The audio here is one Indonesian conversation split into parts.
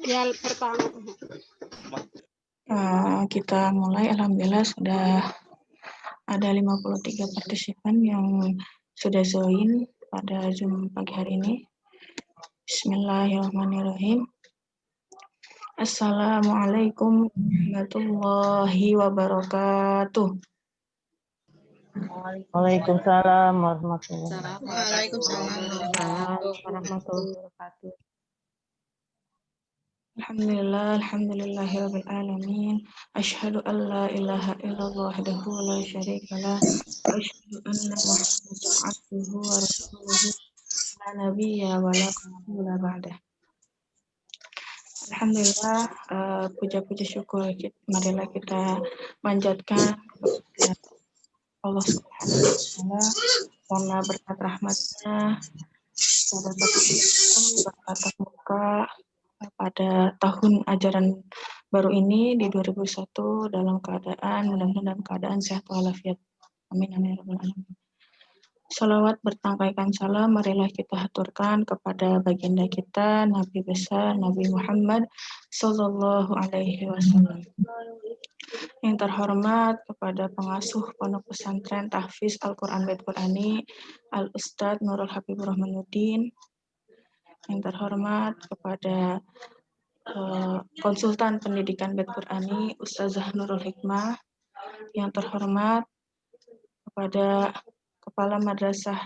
Ya, pertama. Kita mulai, alhamdulillah sudah ada 53 partisipan yang sudah join pada Zoom pagi hari ini. Bismillahirrahmanirrahim. Assalamualaikum warahmatullahi wabarakatuh. Waalaikumsalam warahmatullahi wabarakatuh. Alhamdulillahirabbil alamin. Asyhadu an la ilaha illallah wahdahu la syarika lah wa asyhadu anna Muhammadan abduhu wa rasuluhu la nabiyya wa la rasula ba'dah. Alhamdulillah, puja-puji syukur marilah kita manjatkan kepada Allah Subhanahu wa taala karena berkat rahmat-Nya pada bertatap muka pada tahun ajaran baru ini di 2001 dalam keadaan mudah-mudahan dalam keadaan sehat walafiat. Amin amin ya rabbal alamin. Salawat bertangkaikan salam marilah kita haturkan kepada baginda kita Nabi besar Nabi Muhammad sallallahu alaihi wasallam. Yang terhormat kepada pengasuh Pondok Pesantren Tahfiz Al-Qur'an Bait Qur'ani Al Ustadz Nurul Habibur Rahmanuddin. Yang terhormat kepada konsultan pendidikan Bait Qur'ani Ustazah Nurul Hikmah. Yang terhormat kepada Kepala Madrasah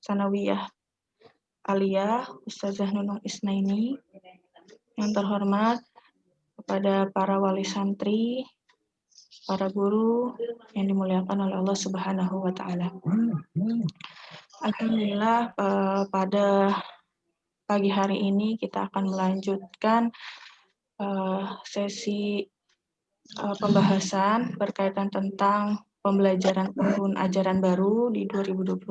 Sanawiyah Aliyah Ustazah Nunung Isnaini. Yang terhormat kepada para wali santri, para guru yang dimuliakan oleh Allah Subhanahu wa taala. Alhamdulillah, pada pagi hari ini kita akan melanjutkan sesi pembahasan berkaitan tentang pembelajaran tahun ajaran baru di 2021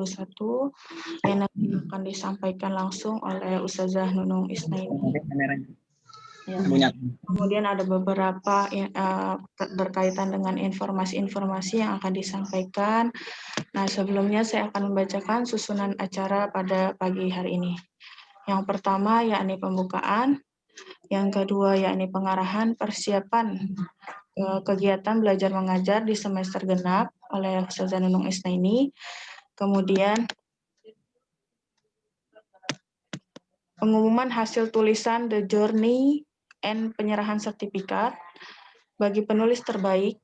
yang nanti akan disampaikan langsung oleh Ustazah Nunung Isnaini. Ya. Kemudian ada beberapa berkaitan dengan informasi-informasi yang akan disampaikan. Nah, sebelumnya saya akan membacakan susunan acara pada pagi hari ini. Yang pertama yakni pembukaan, yang kedua yakni pengarahan persiapan kegiatan belajar mengajar di semester genap oleh Ustazah Nunung Isnaini. Kemudian pengumuman hasil tulisan The Journey and penyerahan sertifikat bagi penulis terbaik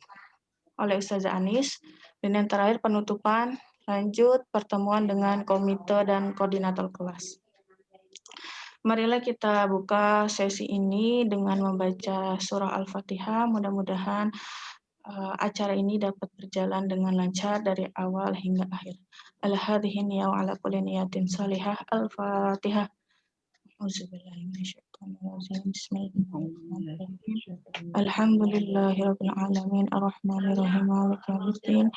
oleh Ustazah Anis. Dan yang terakhir penutupan lanjut pertemuan dengan komite dan koordinator kelas. Marilah kita buka sesi ini dengan membaca surah Al-Fatihah. Mudah-mudahan acara ini dapat berjalan dengan lancar dari awal hingga akhir. Al-hadhihi niyya wa ala kulli niyatin salihah. Al-Fatihah. Bismillahirrahmanirrahim. Alhamdulillahirabbil alamin arrahmanirrahim maliki yaumiddin.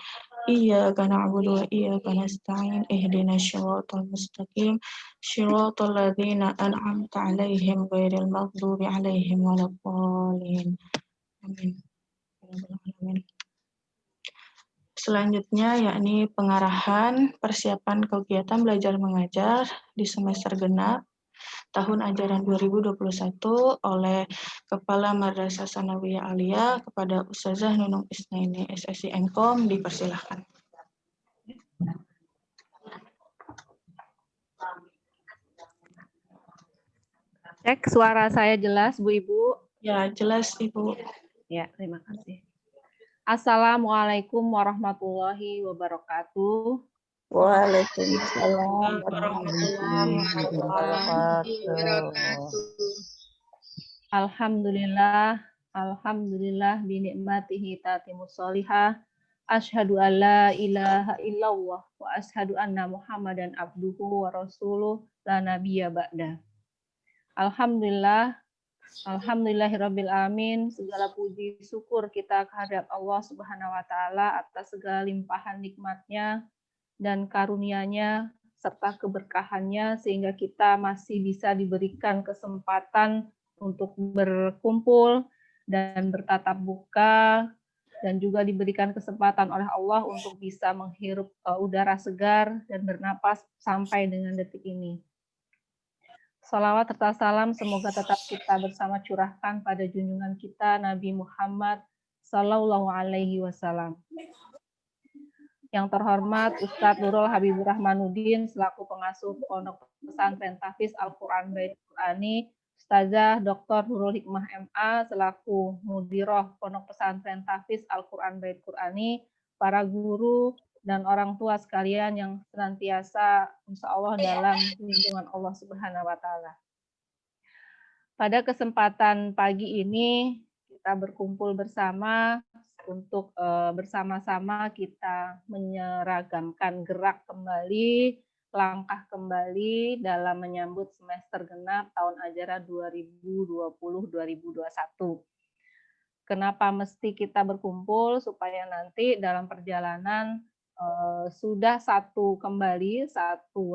Iyyaka na'budu wa iyyaka nasta'in ihdinas siratal mustaqim siratal ladzina an'amta 'alaihim ghairil maghdubi 'alaihim waladdallin. Amin. Selanjutnya yakni pengarahan persiapan kegiatan belajar mengajar di semester genap tahun ajaran 2021 oleh Kepala Madrasah Sanawiyah Aliyah kepada Ustazah Nunung Isnaini SSI Enkom, dipersilahkan. Cek suara saya jelas, Bu Ibu? Ya, jelas Ibu. Ya, terima kasih. Assalamualaikum warahmatullahi wabarakatuh. Waalaikumsalam warahmatullahi wabarakatuh. Alhamdulillah binikmatihi tatimus sholihah. Asyhadu an la ilaha illallah wa asyhadu anna Muhammadan abduhu wa rasuluh la nabiyya ba'da. Alhamdulillahirabbil alamin. Segala puji syukur kita kehadirat Allah Subhanahu wa taala atas segala limpahan nikmat-Nya dan karunia-Nya serta keberkahannya sehingga kita masih bisa diberikan kesempatan untuk berkumpul dan bertatap muka dan juga diberikan kesempatan oleh Allah untuk bisa menghirup udara segar dan bernapas sampai dengan detik ini. Salawat serta salam semoga tetap kita bersama curahkan pada junjungan kita Nabi Muhammad Sallallahu Alaihi Wasallam. Yang terhormat Ustadz Nurul Habibur Rahmanuddin selaku pengasuh Pondok Pesantren Tahfiz Al-Quran Bait Qurani, Ustazah Dr. Nurul Hikmah MA selaku Mudiroh Pondok Pesantren Tahfiz Al-Quran Bait Qurani, para guru dan orang tua sekalian yang senantiasa insya Allah dalam lindungan Allah Subhanahu wa Ta'ala. Pada kesempatan pagi ini kita berkumpul bersama untuk bersama-sama kita menyeragamkan gerak kembali, langkah kembali dalam menyambut semester genap tahun ajaran 2020-2021. Kenapa mesti kita berkumpul? Supaya nanti dalam perjalanan sudah satu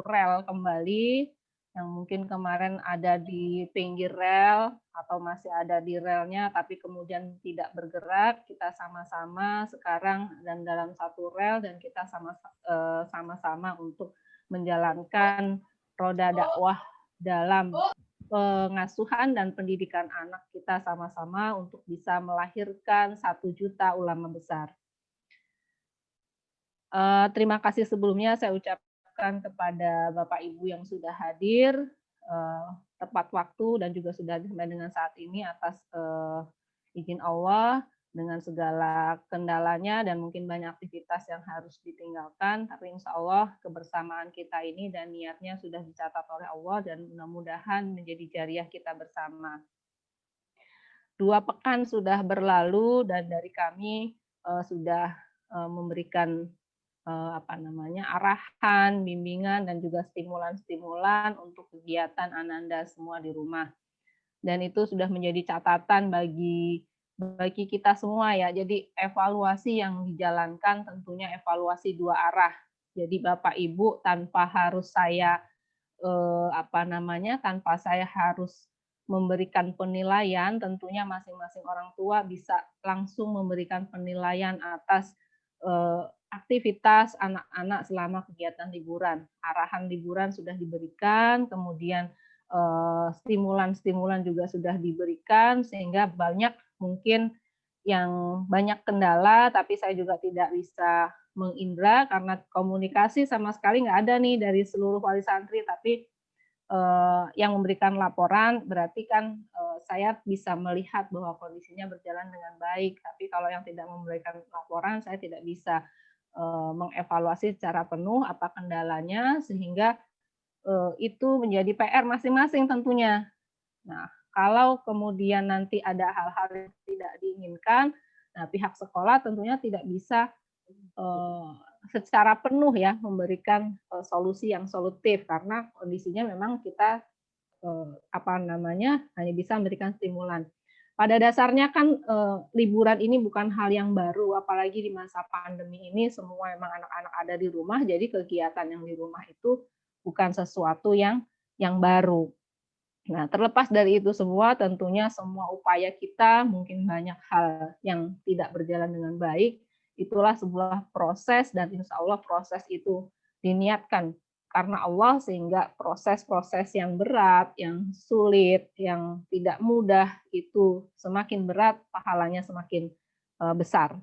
rel kembali, yang mungkin kemarin ada di pinggir rel atau masih ada di relnya tapi kemudian tidak bergerak, kita sama-sama sekarang dan dalam satu rel dan kita sama-sama untuk menjalankan roda dakwah dalam pengasuhan dan pendidikan anak kita sama-sama untuk bisa melahirkan 1 juta ulama besar. Terima kasih sebelumnya saya ucapkan kepada Bapak Ibu yang sudah hadir tepat waktu dan juga sudah sampai dengan saat ini atas izin Allah dengan segala kendalanya dan mungkin banyak aktivitas yang harus ditinggalkan, tapi insya Allah kebersamaan kita ini dan niatnya sudah dicatat oleh Allah dan mudah-mudahan menjadi jariah kita bersama. 2 pekan sudah berlalu dan dari kami sudah memberikan arahan, bimbingan dan juga stimulan-stimulan untuk kegiatan Ananda semua di rumah. Dan itu sudah menjadi catatan bagi kita semua ya. Jadi evaluasi yang dijalankan tentunya evaluasi 2 arah. Jadi Bapak Ibu tanpa harus saya tanpa saya harus memberikan penilaian, tentunya masing-masing orang tua bisa langsung memberikan penilaian atas aktivitas anak-anak selama kegiatan liburan. Arahan liburan sudah diberikan, kemudian stimulan-stimulan juga sudah diberikan, sehingga mungkin yang banyak kendala, tapi saya juga tidak bisa mengindra karena komunikasi sama sekali nggak ada nih dari seluruh wali santri, tapi yang memberikan laporan berarti kan saya bisa melihat bahwa kondisinya berjalan dengan baik, tapi kalau yang tidak memberikan laporan saya tidak bisa mengevaluasi secara penuh apa kendalanya, sehingga itu menjadi PR masing-masing tentunya. Nah, kalau kemudian nanti ada hal-hal yang tidak diinginkan, nah pihak sekolah tentunya tidak bisa secara penuh ya memberikan solusi yang solutif karena kondisinya memang kita hanya bisa memberikan stimulan. Pada dasarnya kan liburan ini bukan hal yang baru, apalagi di masa pandemi ini semua memang anak-anak ada di rumah, jadi kegiatan yang di rumah itu bukan sesuatu yang baru. Nah, terlepas dari itu semua, tentunya semua upaya kita mungkin banyak hal yang tidak berjalan dengan baik, itulah sebuah proses dan insya Allah proses itu diniatkan karena Allah sehingga proses-proses yang berat, yang sulit, yang tidak mudah itu semakin berat, pahalanya semakin besar.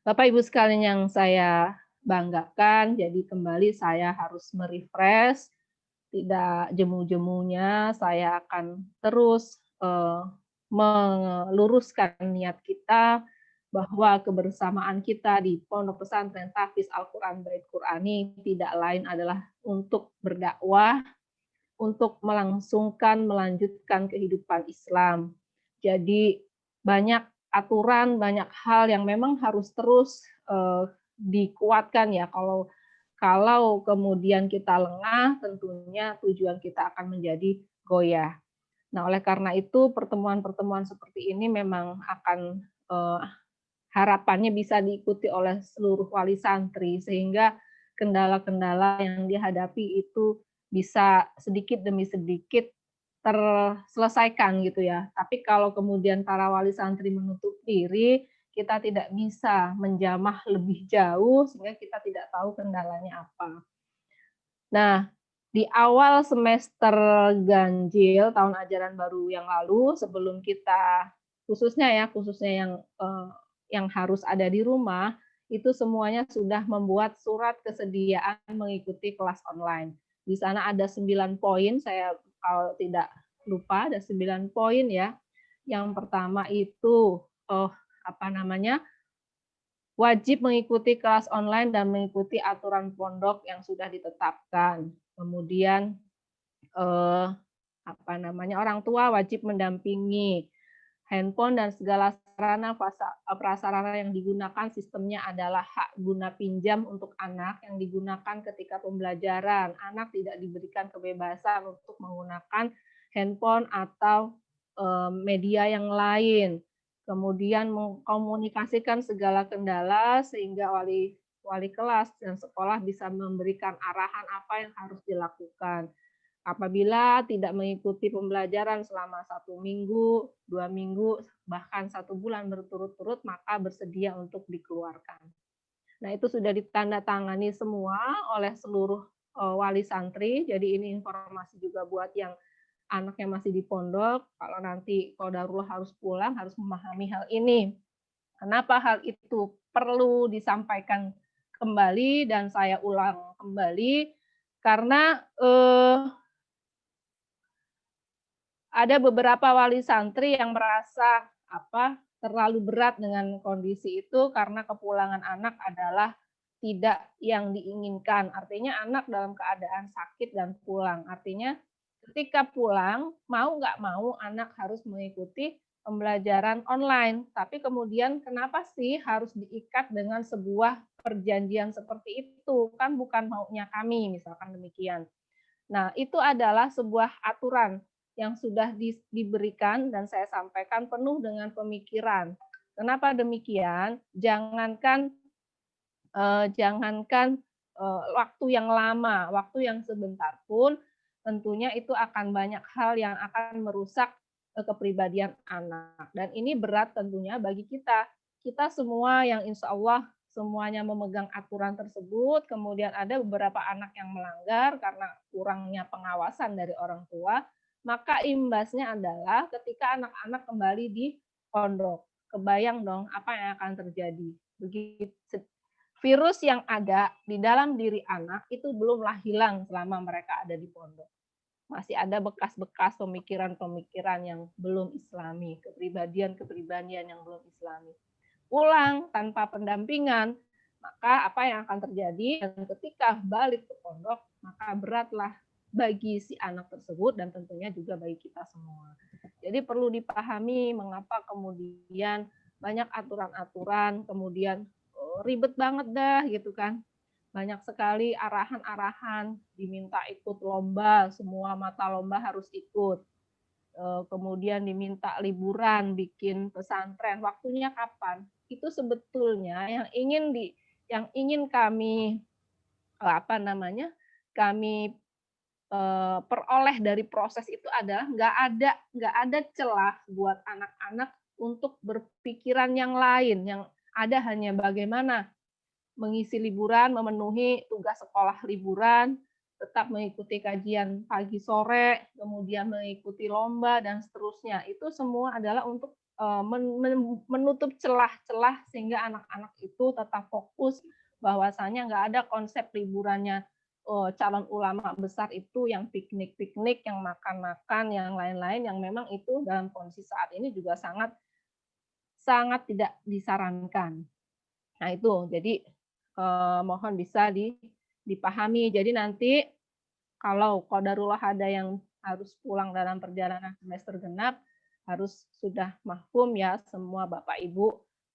Bapak Ibu sekalian yang saya banggakan, jadi kembali saya harus merefresh, tidak jemu-jemunya, saya akan terus meluruskan niat kita bahwa kebersamaan kita di Pondok Pesantren Tahfiz Al-Quran Bait Qurani tidak lain adalah untuk berdakwah, untuk melanjutkan kehidupan Islam. Jadi banyak aturan, banyak hal yang memang harus terus dikuatkan ya. Kalau kemudian kita lengah, tentunya tujuan kita akan menjadi goyah. Nah, oleh karena itu pertemuan-pertemuan seperti ini memang akan harapannya bisa diikuti oleh seluruh wali santri sehingga kendala-kendala yang dihadapi itu bisa sedikit demi sedikit terselesaikan gitu ya. Tapi kalau kemudian para wali santri menutup diri, kita tidak bisa menjamah lebih jauh sehingga kita tidak tahu kendalanya apa. Nah, di awal semester ganjil tahun ajaran baru yang lalu, sebelum kita khususnya yang harus ada di rumah, itu semuanya sudah membuat surat kesediaan mengikuti kelas online. Di sana ada 9 poin, saya kalau tidak lupa ada 9 poin ya. Yang pertama itu wajib mengikuti kelas online dan mengikuti aturan pondok yang sudah ditetapkan. Kemudian orang tua wajib mendampingi. Handphone dan segala sarana prasarana yang digunakan sistemnya adalah hak guna pinjam untuk anak yang digunakan ketika pembelajaran. Anak tidak diberikan kebebasan untuk menggunakan handphone atau media yang lain. Kemudian mengkomunikasikan segala kendala sehingga wali kelas dan sekolah bisa memberikan arahan apa yang harus dilakukan. Apabila tidak mengikuti pembelajaran selama 1 minggu, 2 minggu, bahkan 1 bulan berturut-turut, maka bersedia untuk dikeluarkan. Nah, itu sudah ditandatangani semua oleh seluruh wali santri. Jadi ini informasi juga buat yang anaknya masih di pondok. Kalau nanti qadarullah harus pulang, harus memahami hal ini. Kenapa hal itu perlu disampaikan kembali dan saya ulang kembali? Karena ada beberapa wali santri yang merasa terlalu berat dengan kondisi itu karena kepulangan anak adalah tidak yang diinginkan. Artinya anak dalam keadaan sakit dan pulang. Artinya ketika pulang, mau nggak mau anak harus mengikuti pembelajaran online. Tapi kemudian kenapa sih harus diikat dengan sebuah perjanjian seperti itu? Kan bukan maunya kami, misalkan demikian. Nah, itu adalah sebuah aturan yang sudah diberikan dan saya sampaikan penuh dengan pemikiran. Kenapa demikian? Jangankan waktu yang lama, waktu yang sebentar pun, tentunya itu akan banyak hal yang akan merusak kepribadian anak. Dan ini berat tentunya bagi kita. Kita semua yang insya Allah semuanya memegang aturan tersebut, kemudian ada beberapa anak yang melanggar karena kurangnya pengawasan dari orang tua, maka imbasnya adalah ketika anak-anak kembali di pondok. Kebayang dong apa yang akan terjadi. Begitu virus yang ada di dalam diri anak itu belumlah hilang selama mereka ada di pondok. Masih ada bekas-bekas pemikiran-pemikiran yang belum islami, kepribadian-kepribadian yang belum islami. Pulang tanpa pendampingan, maka apa yang akan terjadi? Dan ketika balik ke pondok, maka beratlah bagi si anak tersebut dan tentunya juga bagi kita semua. Jadi perlu dipahami mengapa kemudian banyak aturan-aturan, kemudian ribet banget dah gitu kan. Banyak sekali arahan-arahan, diminta ikut lomba, semua mata lomba harus ikut. Kemudian diminta liburan, bikin pesantren, waktunya kapan? Itu sebetulnya yang ingin kami kami peroleh dari proses itu adalah nggak ada celah buat anak-anak untuk berpikiran yang lain, yang ada hanya bagaimana mengisi liburan, memenuhi tugas sekolah liburan, tetap mengikuti kajian pagi sore, kemudian mengikuti lomba dan seterusnya. Itu semua adalah untuk menutup celah-celah sehingga anak-anak itu tetap fokus bahwasanya nggak ada konsep liburannya calon ulama besar itu yang piknik-piknik, yang makan-makan, yang lain-lain, yang memang itu dalam kondisi saat ini juga sangat tidak disarankan. Nah itu, jadi mohon bisa dipahami. Jadi nanti kalau qadarullah ada yang harus pulang dalam perjalanan semester genap, harus sudah mahfum ya semua Bapak Ibu,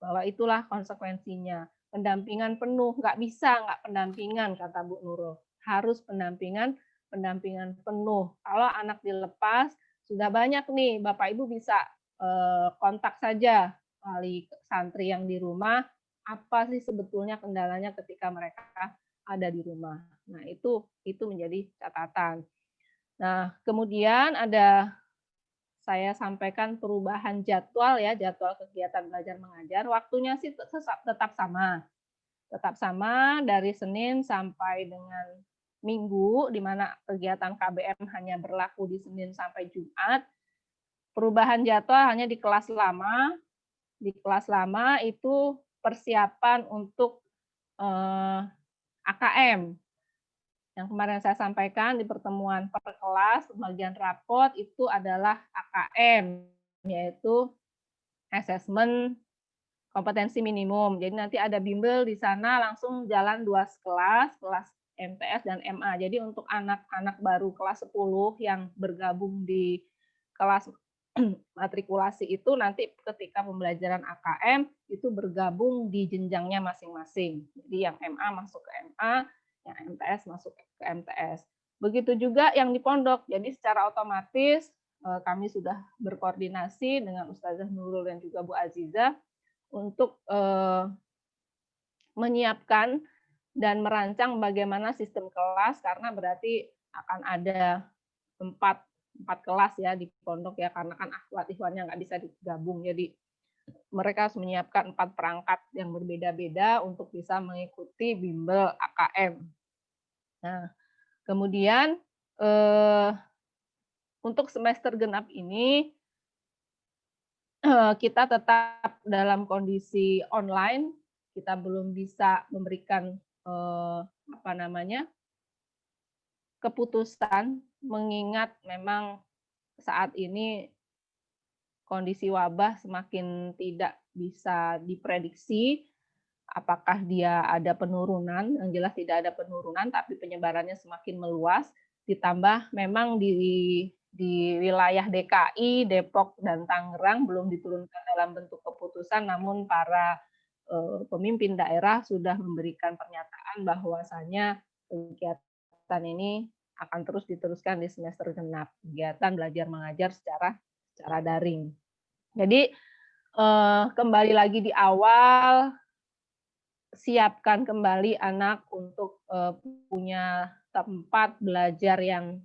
bahwa itulah konsekuensinya. Pendampingan penuh, nggak bisa nggak pendampingan, kata Bu Nurul. Harus pendampingan penuh. Kalau anak dilepas, sudah banyak nih, Bapak Ibu bisa kontak saja wali santri yang di rumah, apa sih sebetulnya kendalanya ketika mereka ada di rumah. Nah, itu menjadi catatan. Nah, kemudian saya sampaikan perubahan jadwal ya, jadwal kegiatan belajar mengajar. Waktunya sih tetap sama. Tetap sama dari Senin sampai dengan Minggu, di mana kegiatan KBM hanya berlaku di Senin sampai Jumat. Perubahan jadwal hanya di kelas lama. Di kelas lama itu persiapan untuk AKM. Yang kemarin saya sampaikan di pertemuan per kelas, bagian rapot itu adalah AKM, yaitu asesmen kompetensi minimum. Jadi nanti ada bimbel di sana langsung jalan 2 kelas, kelas MTS dan MA. Jadi untuk anak-anak baru kelas 10 yang bergabung di kelas matrikulasi itu nanti ketika pembelajaran AKM itu bergabung di jenjangnya masing-masing. Jadi yang MA masuk ke MA, yang MTS masuk ke MTS. Begitu juga yang di pondok. Jadi secara otomatis kami sudah berkoordinasi dengan Ustazah Nurul dan juga Bu Azizah untuk menyiapkan dan merancang bagaimana sistem kelas, karena berarti akan ada empat kelas ya di pondok ya, karena kan akhwat ikhwannya nggak bisa digabung. Jadi mereka harus menyiapkan 4 perangkat yang berbeda-beda untuk bisa mengikuti bimbel AKM. Nah, kemudian untuk semester genap ini kita tetap dalam kondisi online, kita belum bisa memberikan keputusan, mengingat memang saat ini kondisi wabah semakin tidak bisa diprediksi apakah dia ada penurunan. Yang jelas tidak ada penurunan, tapi penyebarannya semakin meluas, ditambah memang di wilayah DKI, Depok, dan Tangerang belum diturunkan dalam bentuk keputusan, namun para pemimpin daerah sudah memberikan pernyataan bahwasanya kegiatan ini akan terus diteruskan di semester genap, kegiatan belajar mengajar secara daring. Jadi kembali lagi di awal, siapkan kembali anak untuk punya tempat belajar yang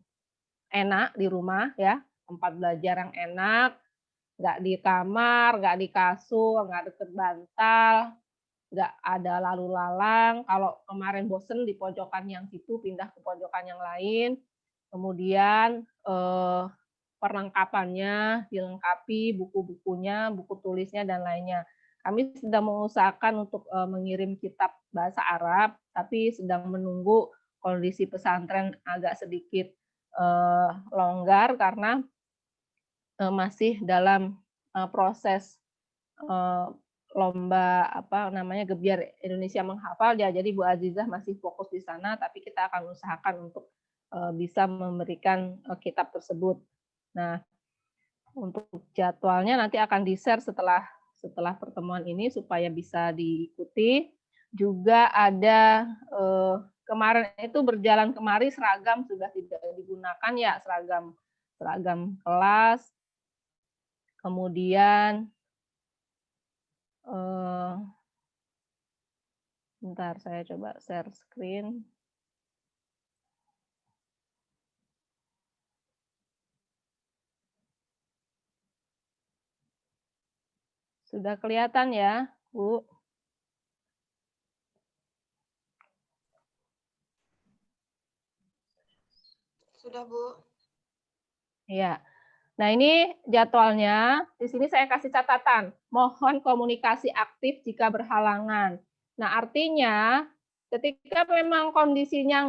enak di rumah ya, tempat belajar yang enak, nggak di kamar, nggak di kasur, nggak deket bantal, nggak ada lalu lalang. Kalau kemarin bosen di pojokan yang situ, pindah ke pojokan yang lain. Kemudian perlengkapannya dilengkapi, buku-bukunya, buku tulisnya, dan lainnya. Kami sedang mengusahakan untuk mengirim kitab bahasa Arab, tapi sedang menunggu kondisi pesantren agak sedikit longgar karena masih dalam proses lomba Gebiar Indonesia Menghafal ya. Jadi Bu Azizah masih fokus di sana, tapi kita akan usahakan untuk bisa memberikan kitab tersebut. Nah, untuk jadwalnya nanti akan di-share setelah pertemuan ini supaya bisa diikuti. Juga ada kemarin itu berjalan kemari seragam sudah tidak digunakan ya, seragam kelas. Kemudian bentar saya coba share screen. Sudah kelihatan ya, Bu? Sudah, Bu. Ya. Nah, ini jadwalnya. Di sini saya kasih catatan. Mohon komunikasi aktif jika berhalangan. Nah, artinya ketika memang kondisinya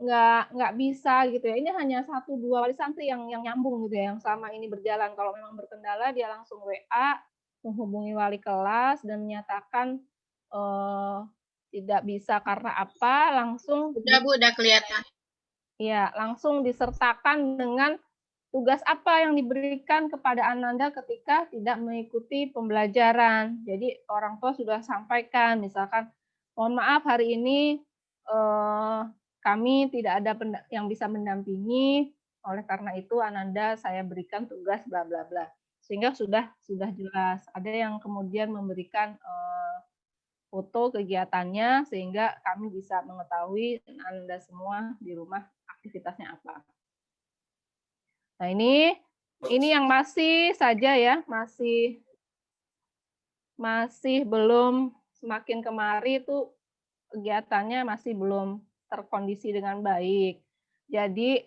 nggak bisa gitu ya. Ini hanya 1-2 wali santri yang nyambung gitu ya, yang selama ini berjalan. Kalau memang berkendala dia langsung WA menghubungi wali kelas dan menyatakan tidak bisa karena apa, langsung Udah, Bu, udah kelihatan. ya, langsung disertakan dengan tugas apa yang diberikan kepada Ananda ketika tidak mengikuti pembelajaran. Jadi orang tua sudah sampaikan, misalkan, mohon maaf hari ini kami tidak ada yang bisa mendampingi, oleh karena itu Ananda saya berikan tugas bla bla bla. Sehingga sudah jelas. Ada yang kemudian memberikan foto kegiatannya sehingga kami bisa mengetahui Anda semua di rumah aktivitasnya apa. Nah, ini yang masih saja ya, masih belum, semakin kemari itu kegiatannya masih belum terkondisi dengan baik. Jadi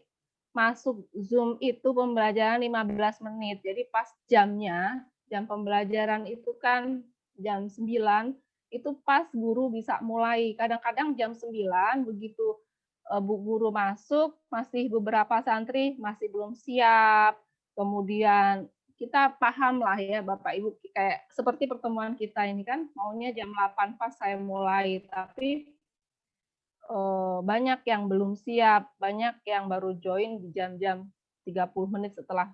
masuk Zoom itu pembelajaran 15 menit. Jadi pas jamnya, jam pembelajaran itu kan jam 9, itu pas guru bisa mulai. Kadang-kadang jam 9 begitu Bu Guru masuk, masih beberapa santri masih belum siap. Kemudian kita paham lah ya Bapak Ibu, kayak seperti pertemuan kita ini kan maunya jam 8 pas saya mulai, tapi banyak yang belum siap, banyak yang baru join di jam-jam 30 menit setelah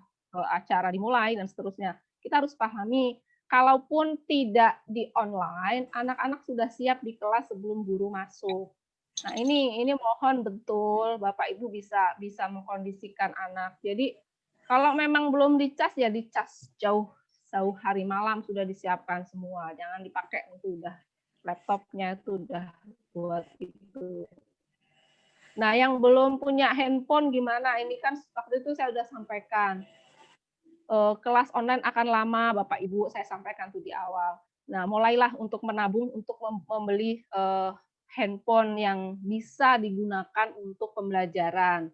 acara dimulai dan seterusnya. Kita harus pahami, kalaupun tidak di online, anak-anak sudah siap di kelas sebelum guru masuk. Nah, ini mohon betul Bapak Ibu bisa mengkondisikan anak. Jadi kalau memang belum dicas ya dicas jauh hari malam sudah disiapkan semua. Jangan dipakai itu udah laptopnya itu udah buat itu. Nah, yang belum punya handphone gimana? Ini kan waktu itu saya sudah sampaikan. Kelas online akan lama, Bapak Ibu, saya sampaikan tuh di awal. Nah, mulailah untuk menabung untuk membeli handphone yang bisa digunakan untuk pembelajaran.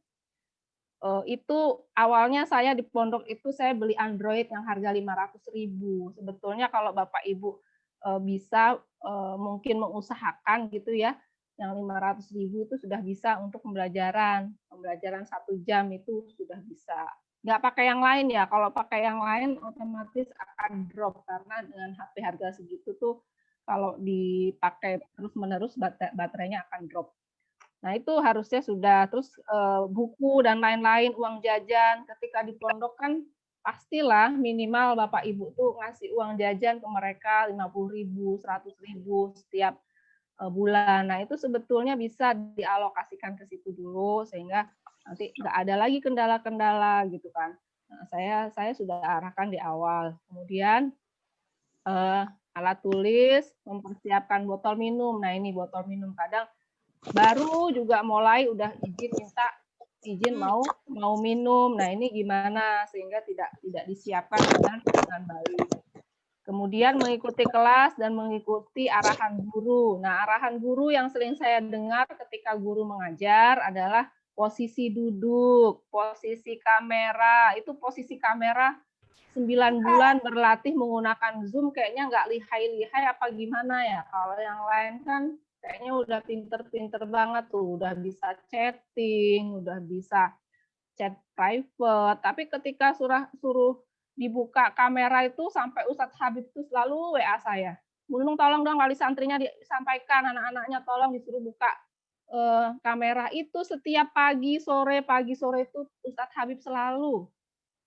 Itu awalnya saya di pondok itu saya beli Android yang harga 500.000. Sebetulnya kalau Bapak Ibu bisa mungkin mengusahakan gitu ya, yang 500.000 itu sudah bisa untuk pembelajaran 1 jam itu sudah bisa. Nggak pakai yang lain ya, kalau pakai yang lain otomatis akan drop karena dengan HP harga segitu tuh kalau dipakai terus-menerus baterainya akan drop. Nah, itu harusnya sudah. Terus buku dan lain-lain, uang jajan ketika di pondok kan pastilah minimal Bapak Ibu tuh ngasih uang jajan ke mereka 50.000, 100.000 setiap bulan. Nah, itu sebetulnya bisa dialokasikan ke situ dulu sehingga nanti nggak ada lagi kendala-kendala gitu kan. Nah, saya sudah arahkan di awal. Kemudian alat tulis, mempersiapkan botol minum. Nah, ini botol minum kadang baru juga mulai udah izin mau minum. Nah, ini gimana sehingga tidak disiapkan dengan baik. Kemudian mengikuti kelas dan mengikuti arahan guru. Nah, arahan guru yang sering saya dengar ketika guru mengajar adalah posisi duduk, posisi kamera. Itu posisi kamera 9 bulan berlatih menggunakan Zoom kayaknya nggak lihai-lihai apa gimana ya. Kalau yang lain kan kayaknya udah pinter-pinter banget tuh, udah bisa chatting, udah bisa chat private. Tapi ketika suruh dibuka kamera itu sampai Ustadz Habib itu selalu WA saya. Nunung tolong dong wali santrinya disampaikan, anak-anaknya tolong disuruh buka kamera itu setiap pagi sore itu Ustadz Habib selalu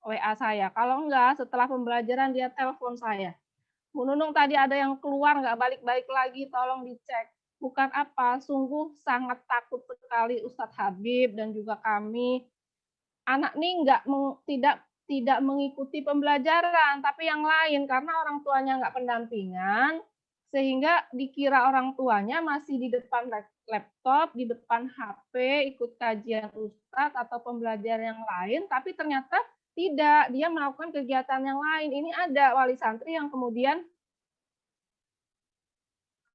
WA saya. Kalau enggak setelah pembelajaran dia telepon saya. Bu Nunung tadi ada yang keluar nggak balik-balik lagi, tolong dicek. Bukan apa, sungguh sangat takut sekali Ustadz Habib dan juga kami. Anak nih tidak mengikuti pembelajaran, tapi yang lain karena orang tuanya nggak pendampingan, sehingga dikira orang tuanya masih di depan laptop, di depan HP, ikut kajian Ustadz atau pembelajaran yang lain, tapi ternyata tidak, dia melakukan kegiatan yang lain. Ini ada wali santri yang kemudian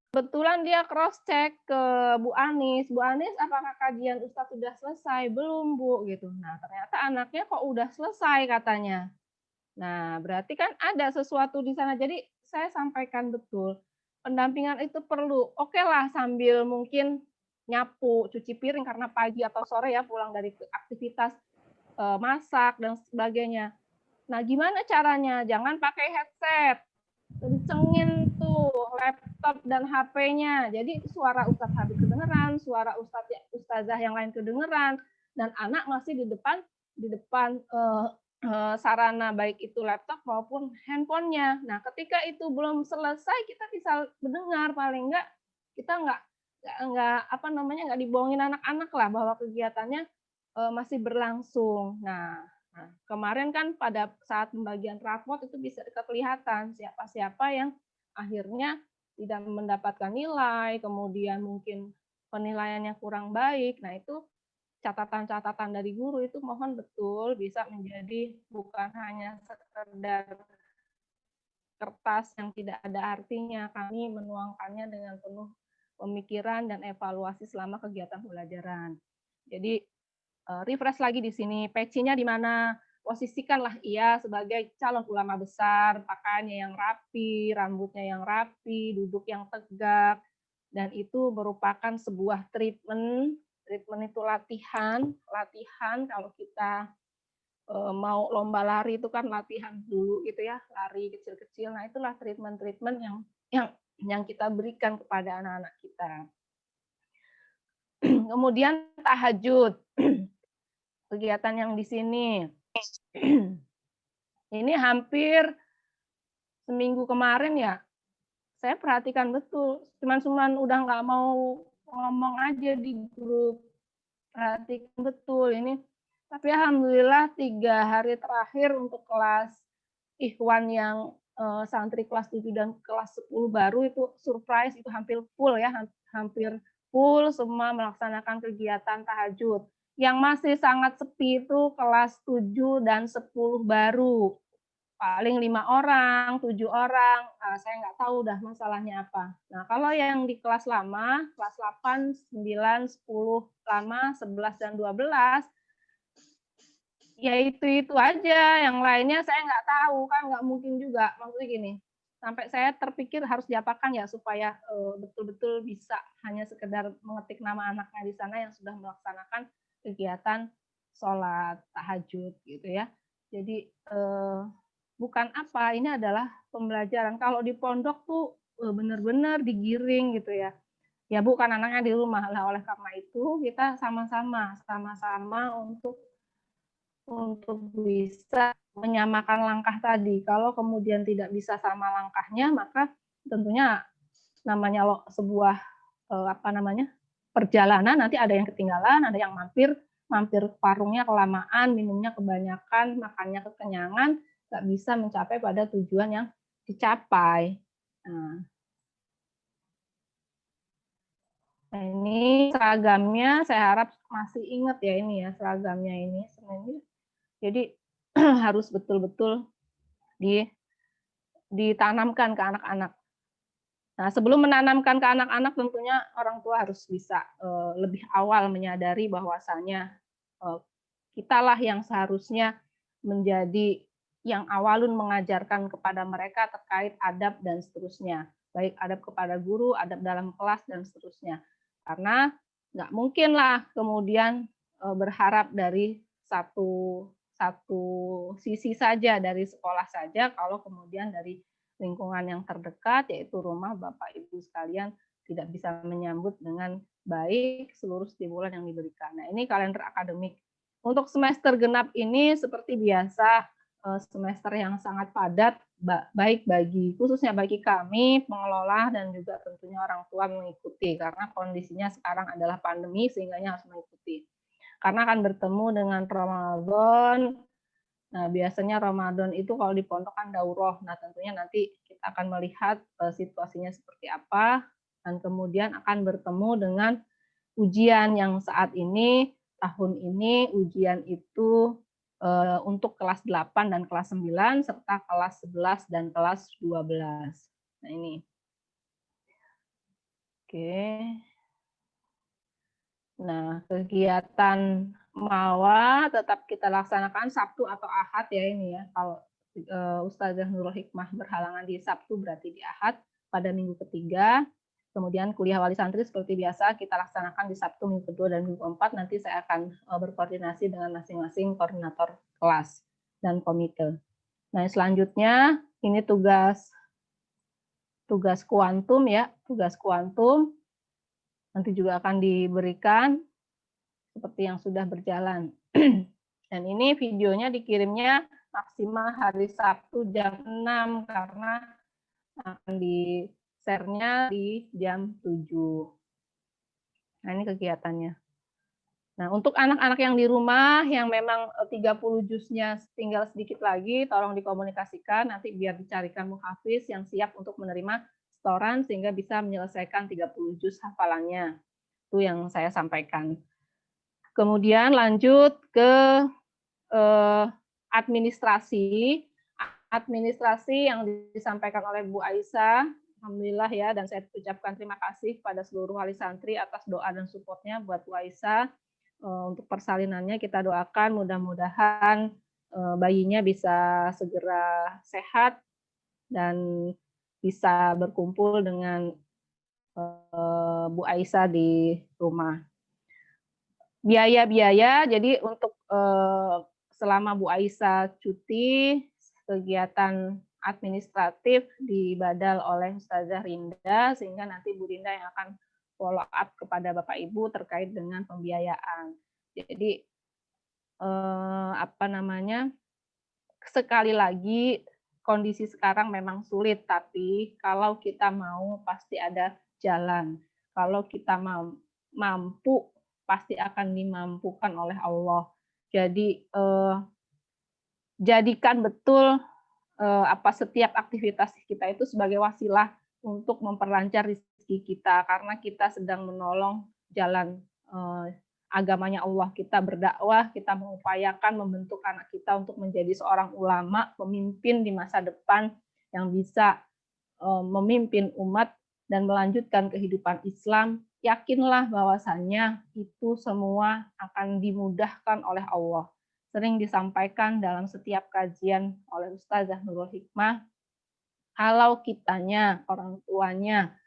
kebetulan dia cross check ke Bu Anis. Bu Anis, apakah kajian Ustadz sudah selesai? Belum, Bu, gitu. Nah, ternyata anaknya kok udah selesai katanya. Nah, berarti kan ada sesuatu di sana. Jadi saya sampaikan betul, pendampingan itu perlu. Oke lah sambil mungkin nyapu, cuci piring karena pagi atau sore ya pulang dari aktivitas masak dan sebagainya. Nah, gimana caranya? Jangan pakai headset. Kencengin tuh laptop dan HP-nya. Jadi suara Ustadz Habib kedengeran, suara ustazah yang lain kedengeran, dan anak masih di depan sarana baik itu laptop maupun handphonenya. Nah, ketika itu belum selesai, kita bisa mendengar paling enggak kita nggak dibohongin anak-anak lah bahwa kegiatannya masih berlangsung. Nah, kemarin kan pada saat pembagian rapot itu bisa kelihatan siapa-siapa yang akhirnya tidak mendapatkan nilai, kemudian mungkin penilaiannya kurang baik. Nah, itu catatan-catatan dari guru itu mohon betul bisa menjadi bukan hanya sekedar kertas yang tidak ada artinya. Kami menuangkannya dengan penuh pemikiran, dan evaluasi selama kegiatan pembelajaran. Jadi refresh lagi di sini, pecinya di mana, posisikanlah ia sebagai calon ulama besar, pakaiannya yang rapi, rambutnya yang rapi, duduk yang tegak, dan itu merupakan sebuah treatment itu latihan kalau kita mau lomba lari itu kan latihan dulu gitu ya, lari kecil-kecil. Nah, itulah treatment yang kita berikan kepada anak-anak kita. Kemudian tahajud. Kegiatan yang di sini. Ini hampir seminggu kemarin ya, saya perhatikan betul. Cuman udah nggak mau ngomong aja di grup. Perhatikan betul ini. Tapi alhamdulillah 3 hari terakhir untuk kelas Ikhwan yang santri kelas 7 dan kelas 10 baru itu surprise, itu hampir full ya, hampir full semua melaksanakan kegiatan tahajud. Yang masih sangat sepi itu kelas 7 dan 10 baru. Paling 5 orang, 7 orang, saya nggak tahu dah masalahnya apa. Nah, kalau yang di kelas lama, kelas 8, 9, 10 lama, 11 dan 12, ya itu aja, yang lainnya saya nggak tahu, kan nggak mungkin juga. Maksudnya gini, sampai saya terpikir harus diapakan ya supaya betul-betul bisa hanya sekedar mengetik nama anaknya di sana yang sudah melaksanakan kegiatan sholat tahajud gitu ya. Jadi bukan apa, ini adalah pembelajaran. Kalau di pondok tuh benar-benar digiring gitu ya. Ya bukan anaknya di rumah lah, oleh karena itu kita sama-sama untuk bisa menyamakan langkah tadi. Kalau kemudian tidak bisa sama langkahnya, maka tentunya namanya sebuah perjalanan, nanti ada yang ketinggalan, ada yang mampir warungnya kelamaan, minumnya kebanyakan, makannya kekenyangan, nggak bisa mencapai pada tujuan yang dicapai. Nah, ini seragamnya, saya harap masih ingat ya ini ya, seragamnya ini. Jadi harus betul-betul ditanamkan ke anak-anak. Nah, sebelum menanamkan ke anak-anak, tentunya orang tua harus bisa lebih awal menyadari bahwasannya kitalah yang seharusnya menjadi yang awalun mengajarkan kepada mereka terkait adab dan seterusnya. Baik adab kepada guru, adab dalam kelas, dan seterusnya. Karena nggak mungkin lah kemudian berharap dari satu sisi saja, dari sekolah saja, kalau kemudian dari lingkungan yang terdekat, yaitu rumah Bapak Ibu sekalian, tidak bisa menyambut dengan baik seluruh stimulan yang diberikan. Nah, ini kalender akademik. Untuk semester genap ini seperti biasa, semester yang sangat padat, baik khususnya bagi kami, pengelola, dan juga tentunya orang tua mengikuti, karena kondisinya sekarang adalah pandemi, sehingga harus mengikuti. Karena akan bertemu dengan Ramadan. Nah, biasanya Ramadan itu kalau di pondok kan daurah. Nah, tentunya nanti kita akan melihat situasinya seperti apa, dan kemudian akan bertemu dengan ujian yang saat ini, tahun ini, ujian itu untuk kelas 8 dan kelas 9, serta kelas 11 dan kelas 12. Nah, ini. Oke. Nah, kegiatan MAWA tetap kita laksanakan Sabtu atau Ahad ya ini ya. Kalau Ustazah Nurul Hikmah berhalangan di Sabtu, berarti di Ahad pada minggu ketiga. Kemudian kuliah wali santri seperti biasa kita laksanakan di Sabtu minggu kedua dan minggu keempat. Nanti saya akan berkoordinasi dengan masing-masing koordinator kelas dan komite. Nah, selanjutnya ini tugas kuantum ya, tugas kuantum nanti juga akan diberikan seperti yang sudah berjalan. Dan ini videonya dikirimnya maksimal hari Sabtu jam 6 karena akan di-share-nya di jam 7. Nah, ini kegiatannya. Nah, untuk anak-anak yang di rumah yang memang 30 juznya tinggal sedikit lagi, tolong dikomunikasikan nanti biar dicarikan muhafiz yang siap untuk menerima setoran sehingga bisa menyelesaikan 30 juz hafalannya. Itu yang saya sampaikan. Kemudian lanjut ke administrasi yang disampaikan oleh Bu Aisyah Alhamdulillah ya, dan saya ucapkan terima kasih kepada seluruh wali santri atas doa dan supportnya buat Bu Aisyah. Untuk persalinannya kita doakan mudah-mudahan bayinya bisa segera sehat dan bisa berkumpul dengan Bu Aisyah di rumah. Biaya-biaya, jadi untuk selama Bu Aisyah cuti, kegiatan administratif dibadal oleh Ustazah Rinda, sehingga nanti Bu Rinda yang akan follow up kepada Bapak Ibu terkait dengan pembiayaan. Jadi sekali lagi kondisi sekarang memang sulit, tapi kalau kita mau pasti ada jalan. Kalau kita mampu pasti akan dimampukan oleh Allah. Jadi jadikan betul setiap aktivitas kita itu sebagai wasilah untuk memperlancar rezeki kita, karena kita sedang menolong jalan agamanya Allah. Kita berdakwah, kita mengupayakan membentuk anak kita untuk menjadi seorang ulama, pemimpin di masa depan yang bisa memimpin umat dan melanjutkan kehidupan Islam. Yakinlah bahwasannya itu semua akan dimudahkan oleh Allah. Sering disampaikan dalam setiap kajian oleh Ustazah Nurul Hikmah, kalau kitanya, orang tuanya,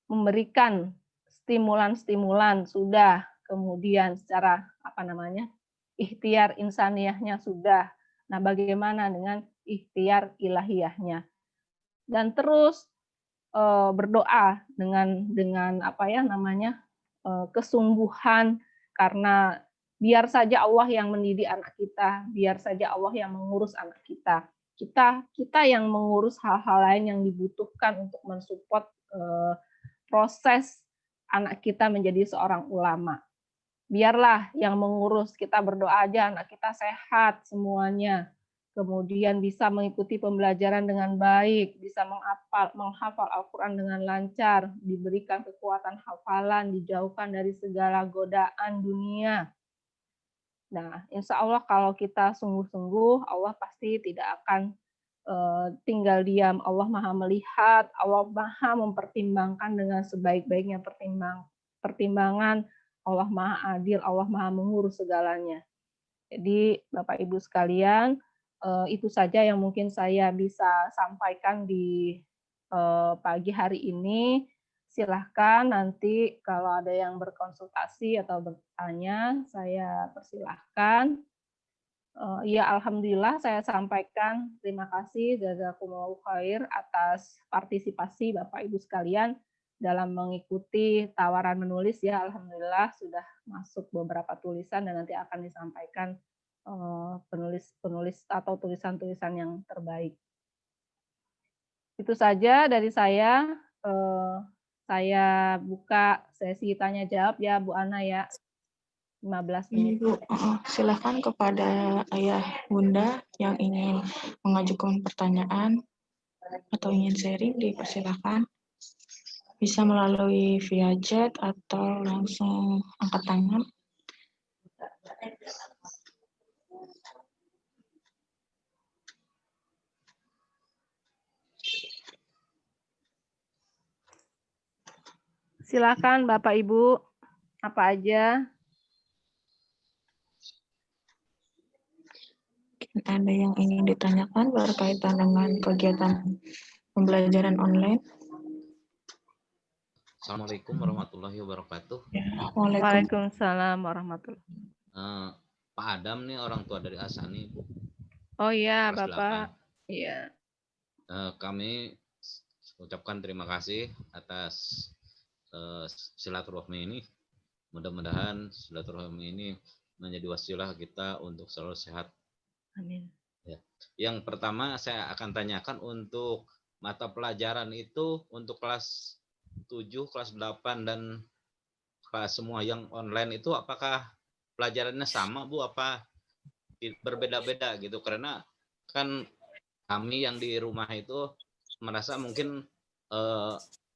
memberikan stimulan-stimulan sudah, kemudian secara ikhtiar insaniyahnya sudah. Nah, bagaimana dengan ikhtiar ilahiyahnya? Dan terus berdoa dengan kesungguhan, karena biar saja Allah yang mendidik anak kita, biar saja Allah yang mengurus anak kita. Kita yang mengurus hal-hal lain yang dibutuhkan untuk mensupport proses anak kita menjadi seorang ulama. Biarlah yang mengurus, kita berdoa aja anak kita sehat semuanya, kemudian bisa mengikuti pembelajaran dengan baik, bisa menghafal Al-Quran dengan lancar, diberikan kekuatan hafalan, dijauhkan dari segala godaan dunia. Nah, insya Allah kalau kita sungguh-sungguh, Allah pasti tidak akan tinggal diam. Allah Maha melihat, Allah Maha mempertimbangkan dengan sebaik-baiknya pertimbangan. Allah Maha adil, Allah Maha mengurus segalanya. Jadi Bapak Ibu sekalian, itu saja yang mungkin saya bisa sampaikan di pagi hari ini. Silahkan nanti kalau ada yang berkonsultasi atau bertanya, saya persilahkan. Ya, alhamdulillah saya sampaikan terima kasih jazakumullahu khair atas partisipasi Bapak Ibu sekalian dalam mengikuti tawaran menulis ya. Alhamdulillah sudah masuk beberapa tulisan dan nanti akan disampaikan penulis atau tulisan-tulisan yang terbaik. Itu saja dari saya. Saya buka sesi tanya jawab ya Bu Ana ya. 15 menit. Ibu, silakan kepada ayah bunda yang ingin mengajukan pertanyaan atau ingin sharing, dipersilakan. Bisa melalui via chat atau langsung angkat tangan. Silakan Bapak Ibu, apa aja? Ada yang ingin ditanyakan berkaitan dengan kegiatan pembelajaran online? Assalamualaikum warahmatullahi wabarakatuh. Ya, Waalaikumsalam warahmatullahi. Pak Adam nih orang tua dari Asani, Bu. Oh iya, Bapak. Iya. Kami ucapkan terima kasih atas silaturahmi ini. Mudah-mudahan silaturahmi ini menjadi wasilah kita untuk selalu sehat. Amin. Ya. Yang pertama saya akan tanyakan untuk mata pelajaran itu untuk kelas 7, kelas 8 dan kelas semua yang online itu apakah pelajarannya sama Bu, apa berbeda-beda gitu? Karena kan kami yang di rumah itu merasa mungkin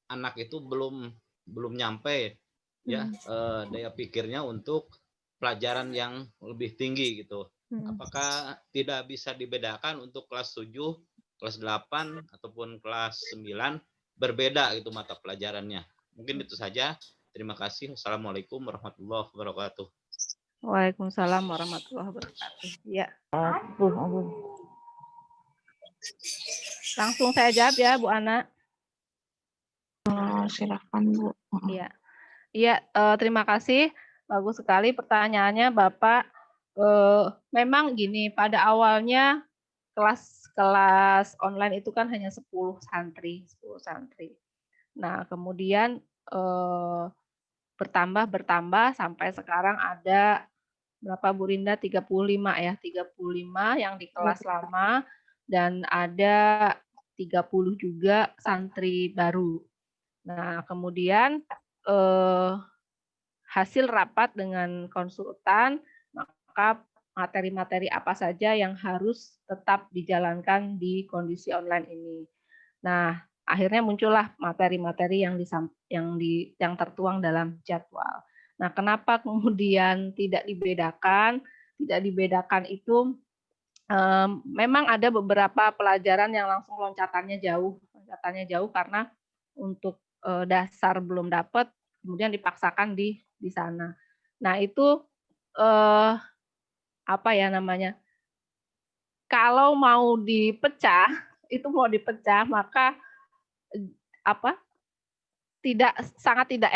anak itu belum nyampe ya daya pikirnya untuk pelajaran yang lebih tinggi gitu. Apakah tidak bisa dibedakan untuk kelas 7 kelas 8 ataupun kelas 9 berbeda gitu mata pelajarannya. Mungkin itu saja. Terima kasih. Wassalamualaikum warahmatullahi wabarakatuh. Waalaikumsalam warahmatullahi wabarakatuh. Ya, Aduh. langsung saya jawab ya, Bu Ana. Silakan Bu. Iya. Iya, terima kasih. Bagus sekali pertanyaannya, Bapak. Memang gini, pada awalnya kelas online itu kan hanya 10 santri. Nah, kemudian bertambah sampai sekarang ada berapa Bu Rinda? 35 ya, 35 yang di kelas lama dan ada 30 juga santri baru. Nah, kemudian hasil rapat dengan konsultan, maka materi-materi apa saja yang harus tetap dijalankan di kondisi online ini. Nah, akhirnya muncullah materi-materi yang tertuang dalam jadwal. Nah, kenapa kemudian tidak dibedakan? Tidak dibedakan itu memang ada beberapa pelajaran yang langsung loncatannya jauh karena untuk dasar belum dapat, kemudian dipaksakan di sana. Nah, itu apa ya namanya? Kalau mau dipecah, maka sangat tidak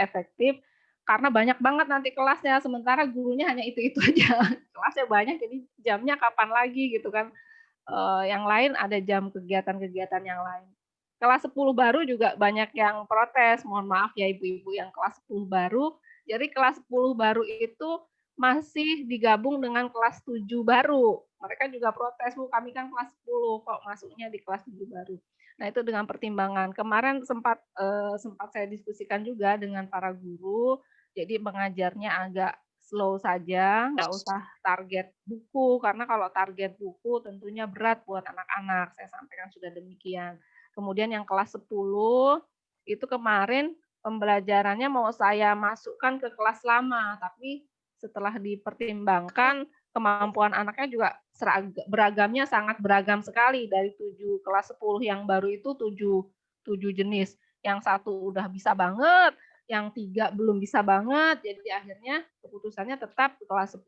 efektif karena banyak banget nanti kelasnya, sementara gurunya hanya itu aja. Kelasnya banyak, jadi jamnya kapan lagi gitu kan. Yang lain ada jam kegiatan-kegiatan yang lain. Kelas 10 baru juga banyak yang protes, mohon maaf ya ibu-ibu yang kelas 10 baru. Jadi kelas 10 baru itu masih digabung dengan kelas 7 baru. Mereka juga protes, Bu, kami kan kelas 10 kok masuknya di kelas 7 baru. Nah, itu dengan pertimbangan. Kemarin sempat saya diskusikan juga dengan para guru, jadi mengajarnya agak slow saja, nggak usah target buku, karena kalau target buku tentunya berat buat anak-anak, saya sampaikan sudah demikian. Kemudian yang kelas 10, itu kemarin pembelajarannya mau saya masukkan ke kelas lama, tapi setelah dipertimbangkan, kemampuan anaknya juga beragamnya sangat beragam sekali, dari 7 kelas 10 yang baru itu 7 jenis, yang satu udah bisa banget, yang 3 belum bisa banget, jadi akhirnya keputusannya tetap kelas 10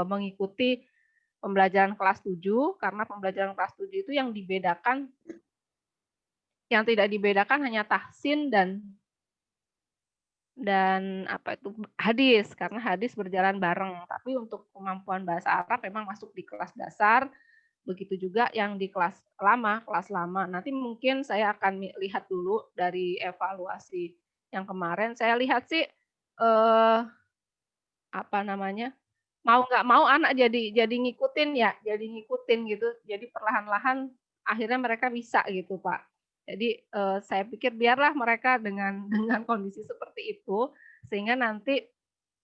mengikuti pembelajaran kelas 7, karena pembelajaran kelas 7 itu yang tidak dibedakan hanya tahsin dan apa itu hadis, karena hadis berjalan bareng. Tapi untuk kemampuan bahasa Arab memang masuk di kelas dasar, begitu juga yang di kelas lama. Nanti mungkin saya akan lihat dulu dari evaluasi yang kemarin. Saya lihat sih mau nggak mau anak jadi ngikutin gitu. Jadi perlahan-lahan akhirnya mereka bisa gitu, Pak. Jadi saya pikir biarlah mereka dengan kondisi seperti itu, sehingga nanti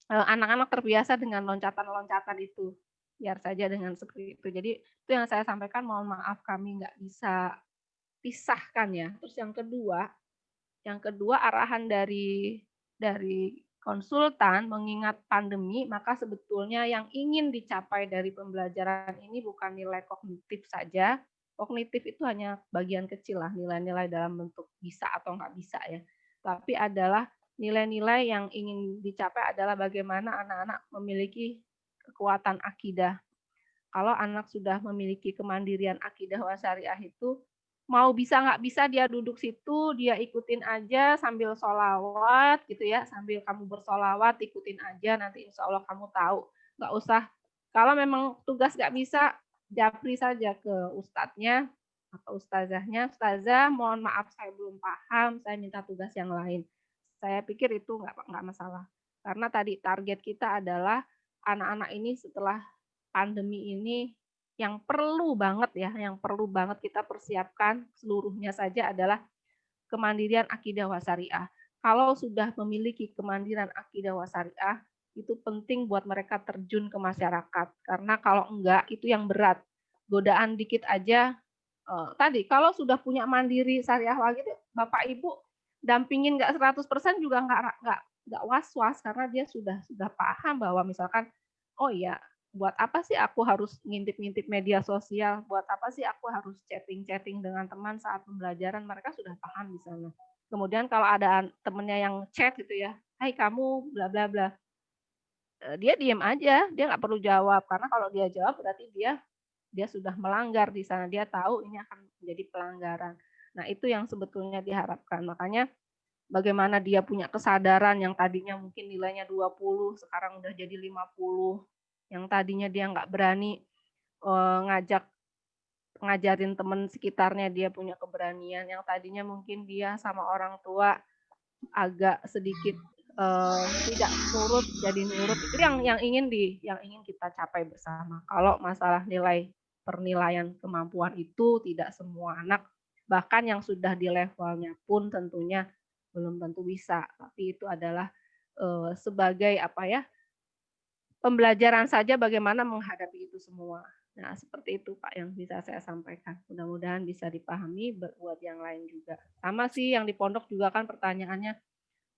anak-anak terbiasa dengan loncatan-loncatan itu. Biar saja dengan seperti itu. Jadi itu yang saya sampaikan, mohon maaf kami nggak bisa pisahkan ya. Terus yang kedua arahan dari konsultan, mengingat pandemi, maka sebetulnya yang ingin dicapai dari pembelajaran ini bukan nilai kognitif saja. Kognitif itu hanya bagian kecil lah, nilai-nilai dalam bentuk bisa atau nggak bisa ya. Tapi adalah nilai-nilai yang ingin dicapai adalah bagaimana anak-anak memiliki kekuatan akidah. Kalau anak sudah memiliki kemandirian akidah wasyariah itu, mau bisa nggak bisa dia duduk situ, dia ikutin aja sambil sholawat gitu ya, sambil kamu bersolawat ikutin aja, nanti insya Allah kamu tahu. Nggak usah, kalau memang tugas nggak bisa, japri saja ke ustadznya atau ustazahnya, ustazah mohon maaf saya belum paham, saya minta tugas yang lain. Saya pikir itu nggak masalah. Karena tadi target kita adalah anak-anak ini setelah pandemi ini yang perlu banget kita persiapkan seluruhnya saja adalah kemandirian akidah wasyariah. Kalau sudah memiliki kemandirian akidah wasyariah, itu penting buat mereka terjun ke masyarakat. Karena kalau enggak, itu yang berat. Godaan dikit aja. Tadi, kalau sudah punya mandiri syariah lagi, Bapak Ibu dampingin nggak 100% juga nggak was-was, karena dia sudah paham bahwa misalkan, oh iya, Buat apa sih aku harus ngintip-ngintip media sosial? Buat apa sih aku harus chatting-chatting dengan teman saat pembelajaran? Mereka sudah paham di sana. Kemudian kalau ada temennya yang chat gitu ya, "Hai kamu, bla bla bla." Dia diam aja, dia nggak perlu jawab karena kalau dia jawab berarti dia sudah melanggar di sana. Dia tahu ini akan menjadi pelanggaran. Nah, itu yang sebetulnya diharapkan. Makanya bagaimana dia punya kesadaran yang tadinya mungkin nilainya 20, sekarang udah jadi 50. Yang tadinya dia nggak berani ngajarin teman sekitarnya, dia punya keberanian. Yang tadinya mungkin dia sama orang tua agak sedikit tidak nurut jadi nurut. Itu yang ingin kita capai bersama. Kalau masalah nilai penilaian kemampuan itu tidak semua anak, bahkan yang sudah di levelnya pun tentunya belum tentu bisa. Tapi itu adalah sebagai pembelajaran saja bagaimana menghadapi itu semua. Nah, seperti itu Pak yang bisa saya sampaikan. Mudah-mudahan bisa dipahami buat yang lain juga. Sama sih yang di pondok juga kan pertanyaannya,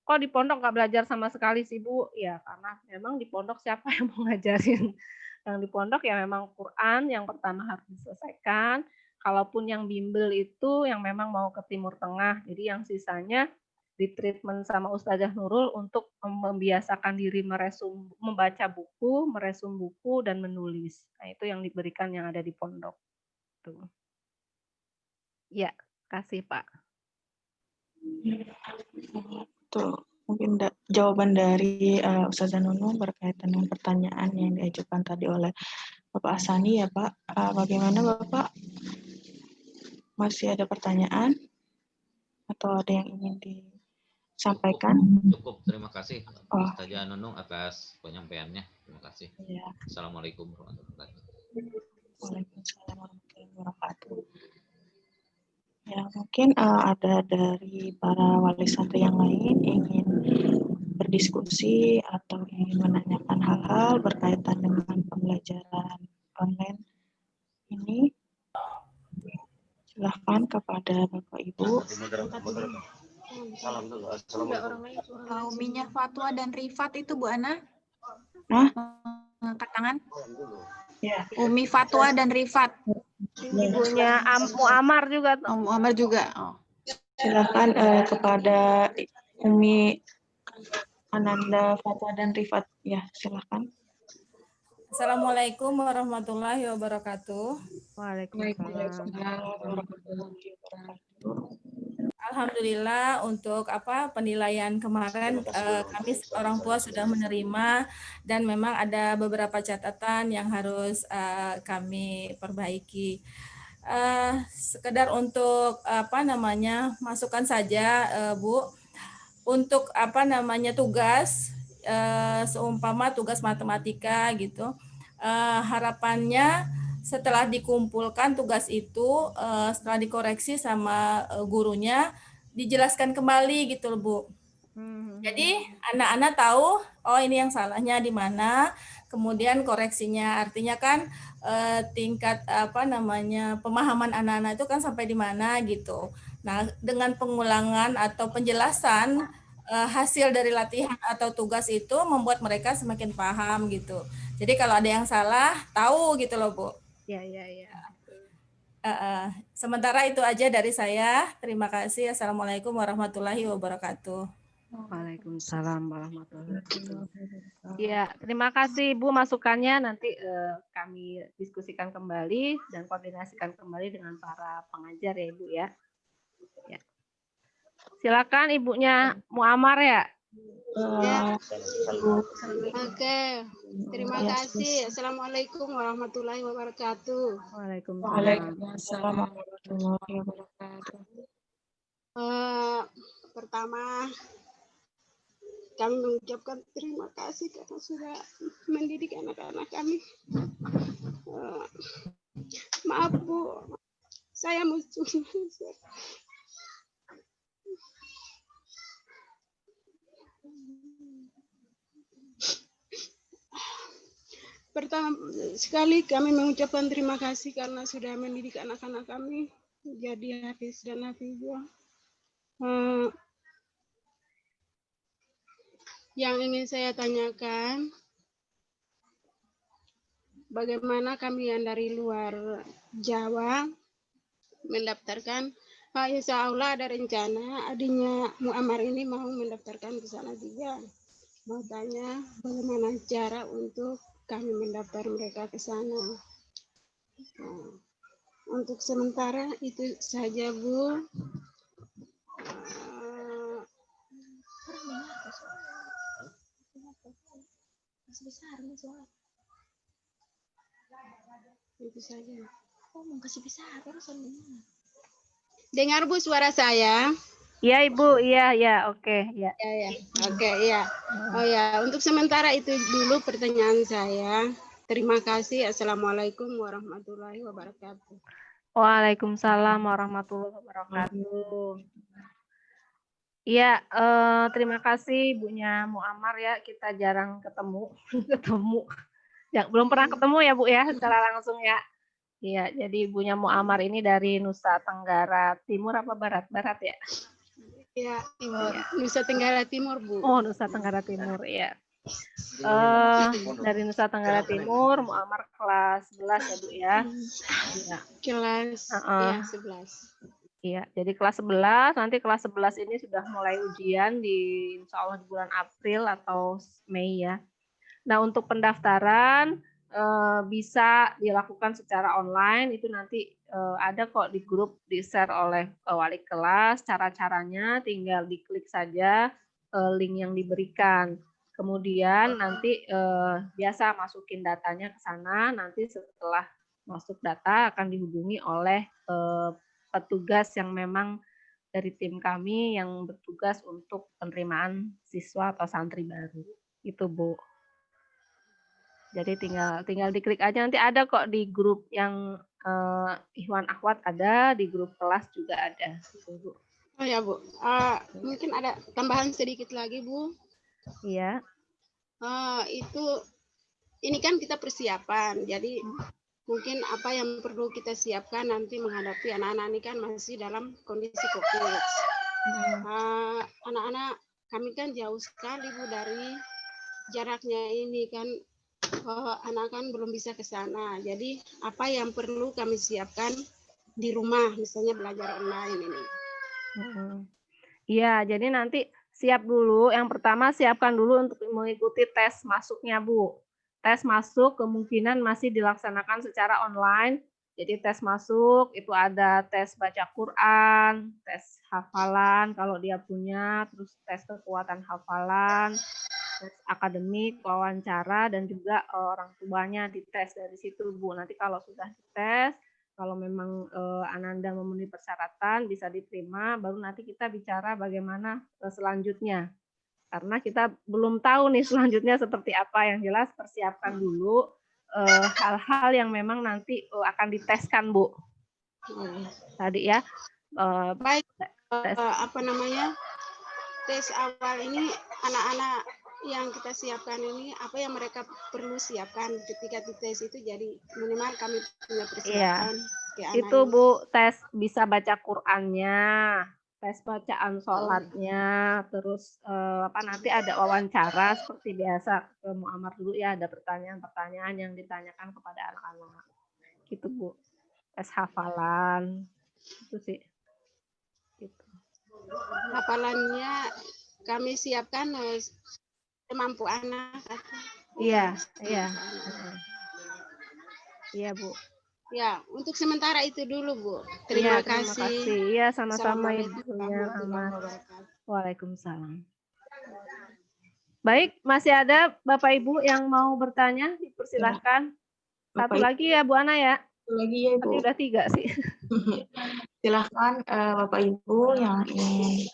kok di pondok nggak belajar sama sekali sih Bu? Ya karena memang di pondok siapa yang mau ngajarin? Yang di pondok ya memang Quran yang pertama harus diselesaikan. Kalaupun yang bimbel itu yang memang mau ke Timur Tengah. Jadi yang sisanya ditreatment sama Ustazah Nurul untuk membiasakan diri membaca buku, meresum buku, dan menulis. Nah itu yang diberikan yang ada di pondok. Tuh. Ya, kasih Pak. Tuh, mungkin jawaban dari Ustazah Nunung berkaitan dengan pertanyaan yang diajukan tadi oleh Bapak Asani ya Pak. Bagaimana Bapak? Masih ada pertanyaan? Atau ada yang ingin disampaikan? Cukup. Terima kasih Ustazah Nunung atas penyampaiannya. Terima kasih. Ya. Assalamualaikum warahmatullahi wabarakatuh. Waalaikumsalam warahmatullahi wabarakatuh. Ya, mungkin ada dari para wali santri yang lain ingin berdiskusi atau ingin menanyakan hal-hal berkaitan dengan pembelajaran online ini. Silahkan kepada Bapak Ibu. Uminya Fatwa dan Rifat itu Bu Ana? Hah? Angkat tangan. Ya. Umi Fatwa dan Rifat. Ibunya Muammar juga. Muammar juga. Oh. Silahkan kepada Umi Ananda Fatwa dan Rifat. Ya, silahkan. Assalamualaikum warahmatullahi wabarakatuh. Waalaikumsalam. Alhamdulillah untuk penilaian kemarin kami orang tua sudah menerima dan memang ada beberapa catatan yang harus kami perbaiki. Sekedar untuk masukan saja Bu, untuk tugas seumpama tugas matematika gitu, harapannya setelah dikumpulkan tugas itu, setelah dikoreksi sama gurunya, dijelaskan kembali gitu Bu. Jadi anak-anak tahu, oh ini yang salahnya di mana, kemudian koreksinya. Artinya kan tingkat pemahaman anak-anak itu kan sampai di mana gitu. Nah, dengan pengulangan atau penjelasan hasil dari latihan atau tugas itu membuat mereka semakin paham gitu. Jadi kalau ada yang salah, tahu gitu loh Bu. Ya. Sementara itu aja dari saya. Terima kasih. Assalamualaikum warahmatullahi wabarakatuh. Waalaikumsalam warahmatullahi wabarakatuh. Ya, terima kasih Bu masukannya. Nanti kami diskusikan kembali dan koordinasikan kembali dengan para pengajar ya Ibu ya. Silakan Ibunya Muammar ya. Ya. Oke. Terima kasih. Assalamualaikum warahmatullahi wabarakatuh. Waalaikumsalam warahmatullahi wabarakatuh. Pertama, kami mengucapkan terima kasih karena sudah mendidik anak-anak kami. Maaf Bu, saya musuh. Pertama sekali kami mengucapkan terima kasih karena sudah mendidik anak-anak kami jadi hafiz dan hafizah. Yang ingin saya tanyakan, bagaimana kami yang dari luar Jawa mendaftarkan. Insya Allah ada rencana adiknya Muammar ini mau mendaftarkan ke sana juga. Mau tanya bagaimana cara untuk kami mendaftar mereka ke sana. Nah, untuk sementara itu saja, Bu. Itu saja. Dengar Bu suara saya? Iya Ibu, iya, oke, ya. Ya. Oke, iya. Oh ya, untuk sementara itu dulu pertanyaan saya. Terima kasih. Assalamualaikum warahmatullahi wabarakatuh. Waalaikumsalam warahmatullahi wabarakatuh. Iya, terima kasih Ibunya Muammar ya. Kita jarang ketemu. Ya, belum pernah ketemu ya Bu ya, secara langsung ya. Iya, jadi Ibunya Muammar ini dari Nusa Tenggara Timur apa Barat? Barat ya? Ya, Nusa Tenggara Timur, Bu. Oh, Nusa Tenggara Timur, ya. Dari Nusa Tenggara Timur, Muammar kelas 11 ya, Bu ya. Iya. Kelas ya, 11. Iya, jadi kelas 11, nanti kelas 11 ini sudah mulai ujian di insya Allah di bulan April atau Mei ya. Nah, untuk pendaftaran bisa dilakukan secara online, itu nanti ada kok di grup di-share oleh wali kelas, cara-caranya tinggal diklik saja link yang diberikan. Kemudian nanti biasa masukin datanya ke sana, nanti setelah masuk data akan dihubungi oleh petugas yang memang dari tim kami yang bertugas untuk penerimaan siswa atau santri baru. Itu Bu. Jadi tinggal diklik aja, nanti ada kok di grup yang Ikhwan Akhwat ada, di grup kelas juga ada. Gitu, Bu. Oh ya Bu, mungkin ada tambahan sedikit lagi Bu. Iya. Ini kan kita persiapan, jadi mungkin apa yang perlu kita siapkan nanti menghadapi anak-anak ini kan masih dalam kondisi COVID. Anak-anak kami kan jauh sekali Bu dari jaraknya ini kan. Anak kan belum bisa ke sana. Jadi apa yang perlu kami siapkan di rumah, misalnya belajar online ini. Iya, jadi nanti siap dulu. Yang pertama siapkan dulu untuk mengikuti tes masuknya, Bu. Tes masuk kemungkinan masih dilaksanakan secara online. Jadi tes masuk itu ada tes baca Quran, tes hafalan kalau dia punya, terus tes kekuatan hafalan, tes akademik, wawancara, dan juga orang tuanya dites dari situ, Bu. Nanti kalau sudah dites, kalau memang Ananda memenuhi persyaratan, bisa diterima, baru nanti kita bicara bagaimana selanjutnya. Karena kita belum tahu nih selanjutnya seperti apa. Yang jelas persiapkan dulu hal-hal yang memang nanti akan diteskan, Bu. Tadi ya. Baik, tes awal ini anak-anak yang kita siapkan ini, apa yang mereka perlu siapkan ketika dites itu, jadi minimal kami punya persiapan. Iya. Itu Bu, tes bisa baca Qur'annya, tes bacaan sholatnya, terus nanti ada wawancara seperti biasa ke Muammar dulu ya, ada pertanyaan-pertanyaan yang ditanyakan kepada anak-anak. Gitu Bu. Tes hafalan. Itu sih. Gitu. Hafalannya kami siapkan semampu anak. Iya. Iya, Bu. Ya, untuk sementara itu dulu, Bu. Terima kasih. Iya, sama-sama Ibunya Ammar. Waalaikumsalam. Baik, masih ada Bapak Ibu yang mau bertanya? Dipersilahkan. Satu lagi ya, Bu Ana ya. Satu lagi ya, Ibu. Tadi udah 3 sih. Silahkan Bapak Ibu yang ingin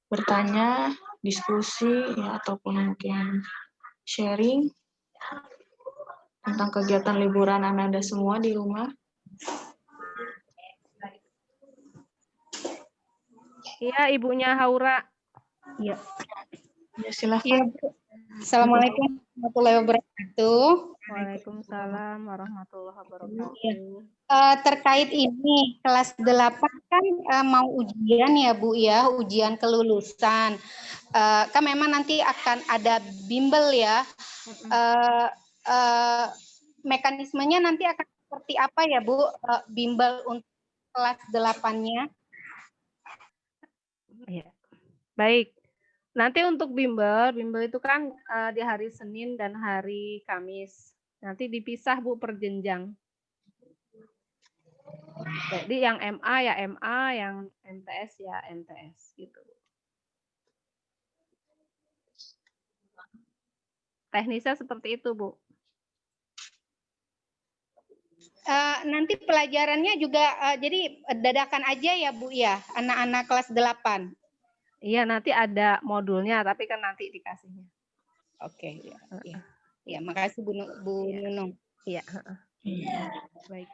bertanya, diskusi, ya, ataupun mungkin sharing tentang kegiatan liburan Ananda semua di rumah. Iya, Ibunya Haura. Iya. Ya, silahkan. Ya, Assalamualaikum warahmatullahi wabarakatuh. Waalaikumsalam warahmatullahi wabarakatuh. Terkait ini, kelas 8 kan mau ujian ya Bu ya, ujian kelulusan. Kan memang nanti akan ada bimbel ya. mekanismenya nanti akan seperti apa ya Bu, bimbel untuk kelas 8-nya? Ya. Baik. Nanti untuk bimbel itu kan di hari Senin dan hari Kamis. Nanti dipisah Bu per jenjang. Jadi yang MA ya MA, yang MTS ya MTS gitu. Teknisnya seperti itu, Bu. Nanti pelajarannya juga jadi dadakan aja ya Bu ya, anak-anak kelas 8. Iya, nanti ada modulnya, tapi kan nanti dikasihnya. Oke, ya. Ya, makasih Bu Nunung. Iya. Iya. Baik.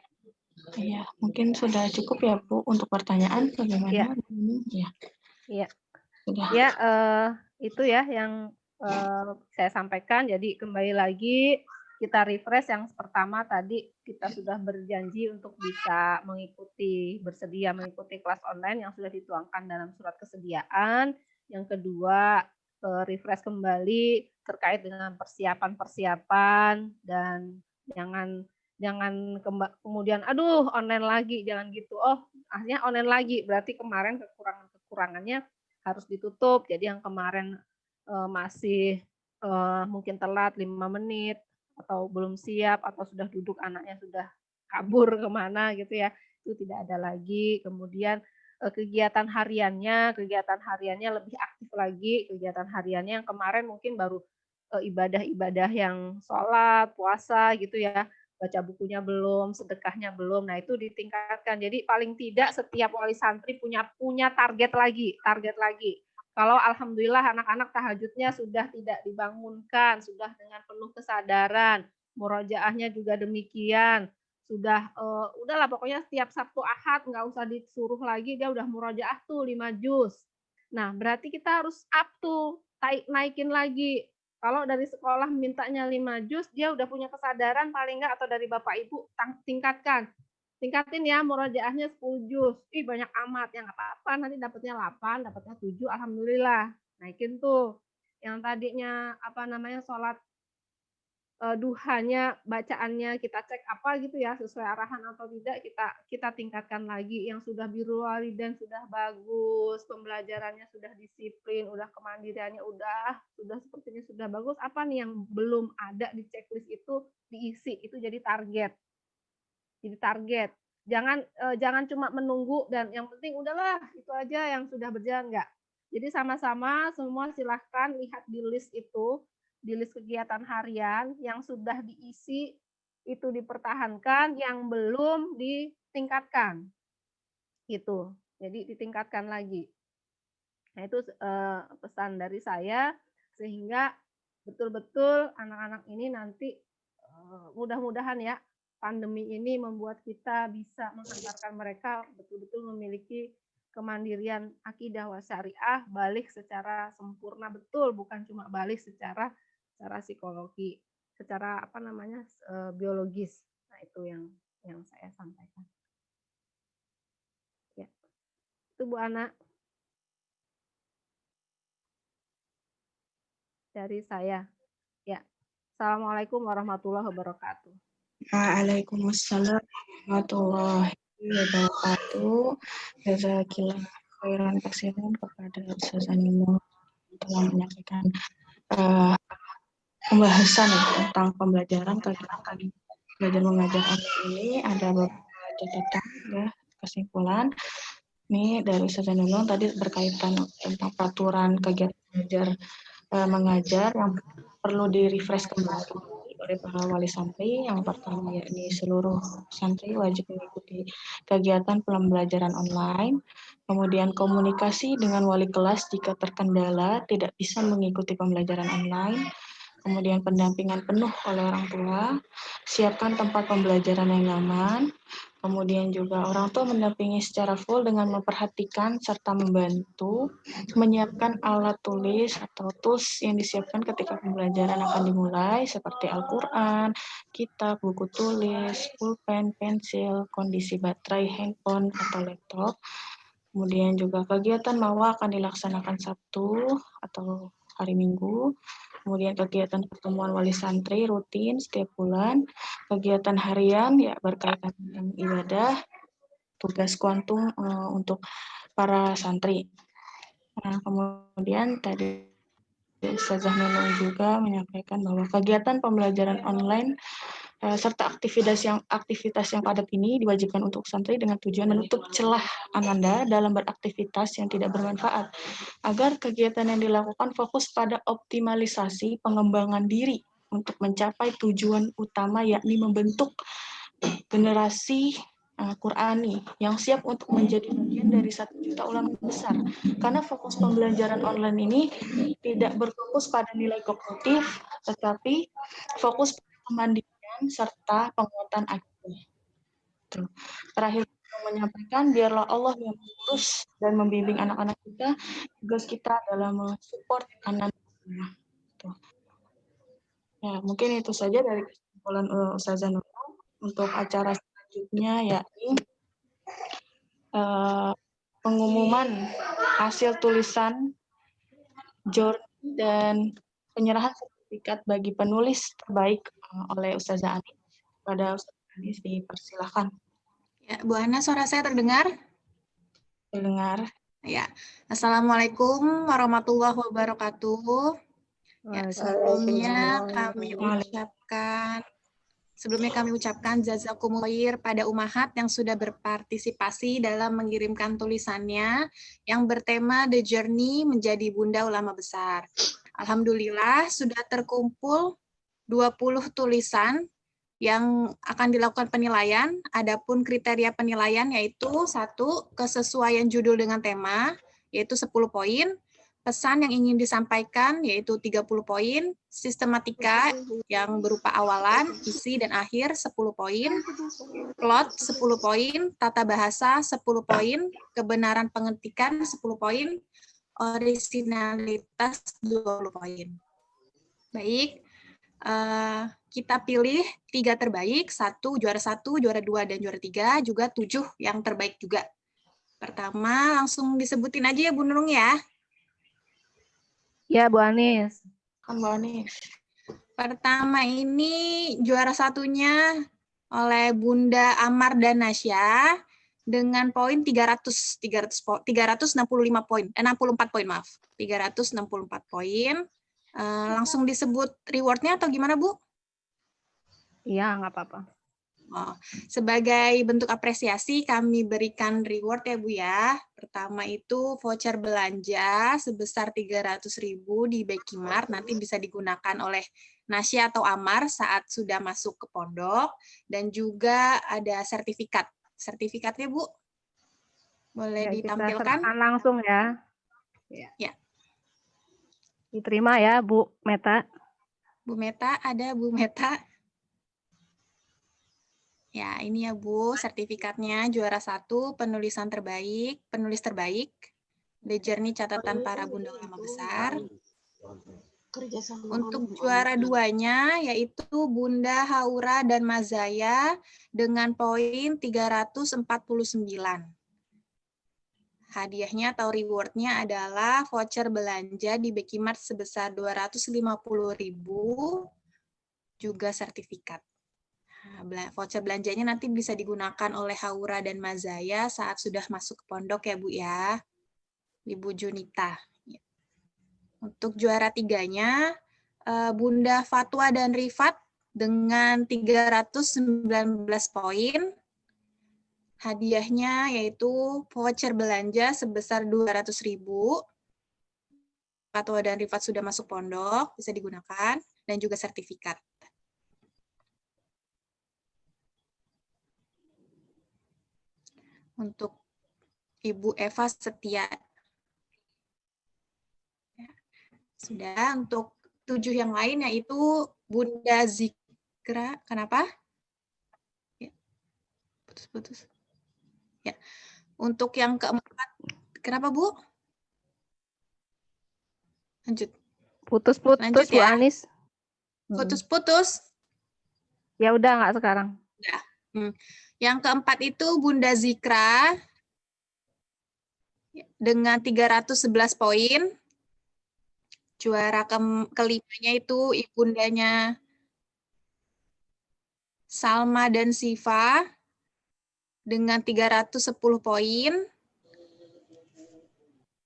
Iya, mungkin sudah cukup ya Bu untuk pertanyaan. Bagaimana? Iya. Ya. Iya. Sudah. Ya, itu ya yang saya sampaikan. Jadi kembali lagi kita refresh yang pertama tadi kita sudah berjanji untuk bisa bersedia mengikuti kelas online yang sudah dituangkan dalam surat kesediaan. Yang kedua, refresh kembali terkait dengan persiapan dan jangan kemudian aduh online lagi, jangan gitu. Oh, akhirnya online lagi, berarti kemarin kekurangannya harus ditutup. Jadi yang kemarin masih mungkin telat 5 menit atau belum siap atau sudah duduk anaknya sudah kabur kemana gitu ya, itu tidak ada lagi. Kemudian kegiatan hariannya lebih aktif lagi. Kegiatan hariannya yang kemarin mungkin baru ibadah-ibadah yang sholat, puasa gitu ya, baca bukunya belum, sedekahnya belum. Nah itu ditingkatkan. Jadi paling tidak setiap wali santri punya target lagi. Kalau alhamdulillah anak-anak tahajudnya sudah tidak dibangunkan, sudah dengan penuh kesadaran, murojaahnya juga demikian, sudah udahlah pokoknya setiap Sabtu Ahad nggak usah disuruh lagi, dia udah murojaah tuh 5 juz. Nah berarti kita harus up tuh, naikin lagi. Kalau dari sekolah mintanya 5 juz, dia udah punya kesadaran paling nggak, atau dari Bapak Ibu tingkatin ya murojaahnya 10 juz. Ih banyak amat, ya nggak apa-apa, nanti dapatnya 8, dapatnya 7, alhamdulillah. Naikin tuh. Yang tadinya sholat duhanya, bacaannya kita cek apa gitu ya, sesuai arahan atau tidak, kita tingkatkan lagi. Yang sudah birrul walidain sudah bagus, pembelajarannya sudah disiplin, udah kemandiriannya udah sepertinya sudah bagus. Apa nih yang belum ada di checklist itu diisi, itu jadi target. Jangan cuma menunggu dan yang penting udahlah itu aja yang sudah berjalan, enggak. Jadi sama-sama semua silahkan lihat di list itu, di list kegiatan harian yang sudah diisi itu dipertahankan, yang belum ditingkatkan. Gitu. Jadi ditingkatkan lagi. Nah, itu pesan dari saya sehingga betul-betul anak-anak ini nanti mudah-mudahan ya pandemi ini membuat kita bisa menghantarkan mereka betul-betul memiliki kemandirian akidah wa syariah, balik secara sempurna betul, bukan cuma balik secara psikologi, secara biologis. Nah, itu yang saya sampaikan. Ya. Itu Bu Ana. Dari saya. Ya. Assalamualaikum warahmatullahi wabarakatuh. Waalaikumsalam warahmatullahi wabarakatuh. Jazakillah khairan katsiran kepada Ustazah Nino telah menyampaikan pembahasan tentang pembelajaran belajar mengajar online ini. Ada beberapa catatan ya, kesimpulan. Ini dari Ustazah Nino tadi berkaitan tentang peraturan kegiatan belajar mengajar yang perlu di-refresh kembali oleh para wali santri. Yang pertama yakni seluruh santri wajib mengikuti kegiatan pembelajaran online. Kemudian komunikasi dengan wali kelas jika terkendala tidak bisa mengikuti pembelajaran online. Kemudian pendampingan penuh oleh orang tua. Siapkan tempat pembelajaran yang nyaman. Kemudian juga orang tua mendampingi secara full dengan memperhatikan serta membantu menyiapkan alat tulis atau tools yang disiapkan ketika pembelajaran akan dimulai seperti Al-Quran, kitab, buku tulis, pulpen, pensil, kondisi baterai handphone atau laptop. Kemudian juga kegiatan MAWA akan dilaksanakan Sabtu atau hari Minggu. kemudian kegiatan pertemuan wali santri rutin setiap bulan, kegiatan harian ya berkaitan dengan ibadah, tugas kuantum untuk para santri. Nah, kemudian tadi Ustazah Nunung juga menyampaikan bahwa kegiatan pembelajaran online serta aktivitas yang padat ini diwajibkan untuk santri dengan tujuan menutup celah Ananda dalam beraktivitas yang tidak bermanfaat, agar kegiatan yang dilakukan fokus pada optimalisasi pengembangan diri untuk mencapai tujuan utama, yakni membentuk generasi Qurani yang siap untuk menjadi bagian dari 1 juta ulama besar. Karena fokus pembelajaran online ini tidak berfokus pada nilai kognitif, tetapi fokus pada kemandirian serta penguatan akidah. Terakhir menyampaikan, biarlah Allah yang mengurus dan membimbing anak-anak kita. Tugas kita adalah mensupport anak-anak. Ya, mungkin itu saja dari kesimpulan Ustazah Nurul. Untuk acara selanjutnya yakni pengumuman hasil tulisan journey dan penyerahan sertifikat bagi penulis terbaik oleh Ustazah Anis. Pada Ustazah Anis dipersilakan. Ya, Bu Ana, suara saya terdengar? Terdengar. Ya. Assalamualaikum warahmatullahi wabarakatuh. Ya, sebelumnya kami ucapkan jazakumullah khair pada Umahat yang sudah berpartisipasi dalam mengirimkan tulisannya yang bertema The Journey Menjadi Bunda Ulama Besar. Alhamdulillah sudah terkumpul 20 tulisan yang akan dilakukan penilaian. Adapun kriteria penilaian yaitu 1, kesesuaian judul dengan tema, yaitu 10 poin. Pesan yang ingin disampaikan yaitu 30 poin, sistematika yang berupa awalan, isi, dan akhir 10 poin, plot 10 poin, tata bahasa 10 poin, kebenaran pengetikan 10 poin, originalitas 20 poin. Baik, kita pilih 3 terbaik, 1 juara 1, juara 2, dan juara 3, juga 7 yang terbaik juga. Pertama, langsung disebutin aja ya Bu Nurung ya. Ya, Bu Anis. Bu Anis. Pertama ini juara 1-nya oleh Bunda Amar dan Nasya dengan poin 64 poin, maaf. 364 poin. Langsung disebut reward-nya atau gimana, Bu? Iya, nggak apa-apa. Oh, sebagai bentuk apresiasi kami berikan reward ya Bu ya. Pertama itu voucher belanja sebesar 300.000 di Bekimart, nanti bisa digunakan oleh Nasya atau Amar saat sudah masuk ke pondok, dan juga ada sertifikat. Sertifikatnya Bu, boleh Ya, ditampilkan? kita langsung ya. Ya. Diterima ya Bu Meta. Bu Meta, ada Bu Meta? Ya, ini ya Bu, sertifikatnya juara 1, penulisan terbaik, penulis terbaik, The Journey Catatan Para Bunda Ulama Besar. Untuk juara 2-nya yaitu Bunda Haura dan Mazaya dengan poin 349. Hadiahnya atau reward-nya adalah voucher belanja di Bekimart sebesar 250.000, juga sertifikat. Voucher belanjanya nanti bisa digunakan oleh Haura dan Mazaya saat sudah masuk ke pondok ya Bu ya, Ibu Junita. Untuk juara 3-nya Bunda Fatwa dan Rifat dengan 319 poin. Hadiahnya yaitu voucher belanja sebesar 200.000. Fatwa dan Rifat sudah masuk pondok, bisa digunakan, dan juga sertifikat. Untuk Ibu Eva Setia. Sudah, untuk 7 yang lain yaitu Bunda Zikra. Kenapa? Ya. Putus-putus. Ya. Untuk yang keempat, kenapa Bu? Lanjut. Putus-putus Bu ya. Anis. Putus-putus. Ya udah nggak sekarang. Udah. Yang keempat itu Bunda Zikra dengan 311 poin. Juara kelimanya itu ibundanya Salma dan Siva dengan 310 poin.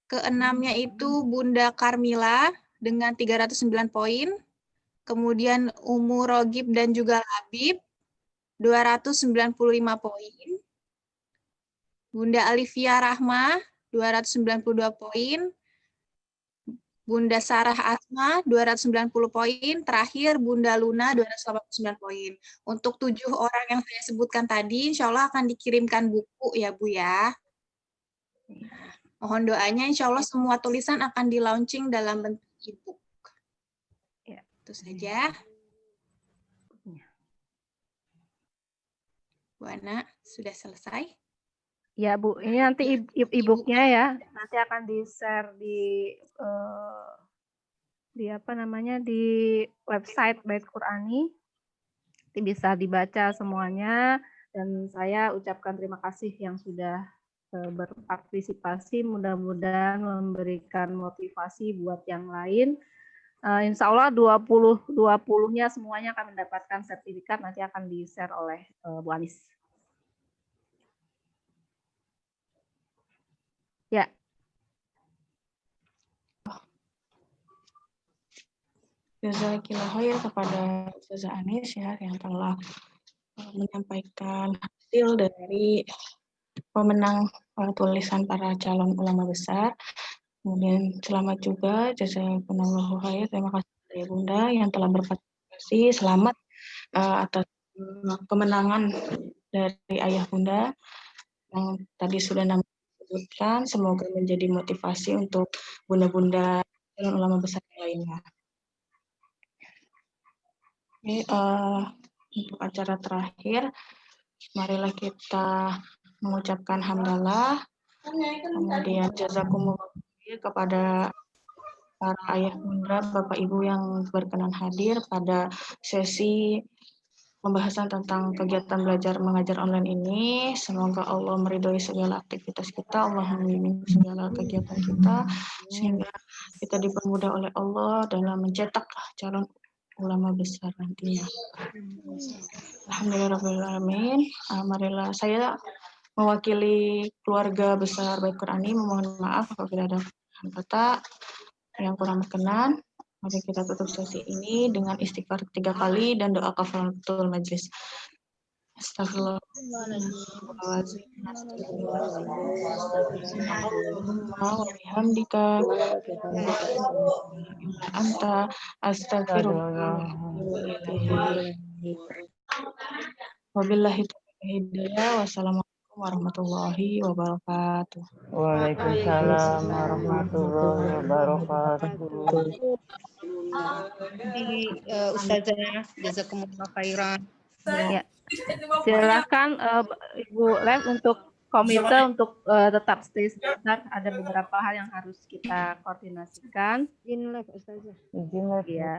Keenamnya itu Bunda Karmila dengan 309 poin. Kemudian Umu Rogib dan juga Habib 295 poin. Bunda Alivia Rahma 292 poin. Bunda Sarah Asma 290 poin, terakhir Bunda Luna 289 poin. Untuk 7 orang yang saya sebutkan tadi, insya Allah akan dikirimkan buku ya Bu ya. Mohon doanya, insya Allah semua tulisan akan di-launching dalam bentuk e-book. Ya. Itu saja. Bu Ana, sudah selesai? Ya Bu, ini nanti e-booknya ya, nanti akan di-share di apa namanya, di website Bait Qur'ani. Nanti bisa dibaca semuanya, dan saya ucapkan terima kasih yang sudah berpartisipasi, mudah-mudahan memberikan motivasi buat yang lain. Insya Allah 20-nya semuanya akan mendapatkan sertifikat, nanti akan di-share oleh Bu Anis. Ya. Jazakallahu khair kepada Ustazah Anis ya yang telah menyampaikan hasil dari pemenang tulisan para calon ulama besar. Kemudian selamat juga jazakallahu khair, terima kasih kepada Bunda yang telah berpartisipasi. Selamat atas kemenangan dari ayah Bunda yang tadi sudah disebutkan. Semoga menjadi motivasi untuk bunda-bunda calon ulama besar yang lainnya. Oke, untuk acara terakhir, marilah kita mengucapkan hamdalah, kemudian jazakumullah kepada para ayah bunda, bapak ibu yang berkenan hadir pada sesi pembahasan tentang kegiatan belajar mengajar online ini. Semoga Allah meridhoi segala aktivitas kita, Allah membimbing segala kegiatan kita, sehingga kita dipermudah oleh Allah dalam mencetak calon ulama besar nantinya. Alhamdulillahirrahmanirrahim. Marilah saya mewakili keluarga besar Bait Qur'ani memohon maaf apabila ada kata yang kurang berkenan. Mari kita tutup sesi ini dengan istighfar 3 kali dan doa kafaratul majlis. Astagfirullahaladzim. Astagfirullah wa bihamdika anta astagfirullah. Wabillahi taufiq hidayah. Wassalamualaikum warahmatullahi wabarakatuh. Waalaikumsalam warahmatullahi wabarakatuh. Ustazah, jazakumullah khairan. Ya. Silakan Ibu Lev untuk komite untuk tetap stay sebentar. Ada beberapa hal yang harus kita koordinasikan. Izin Lev, Ustazah. Izin Lev. Ya.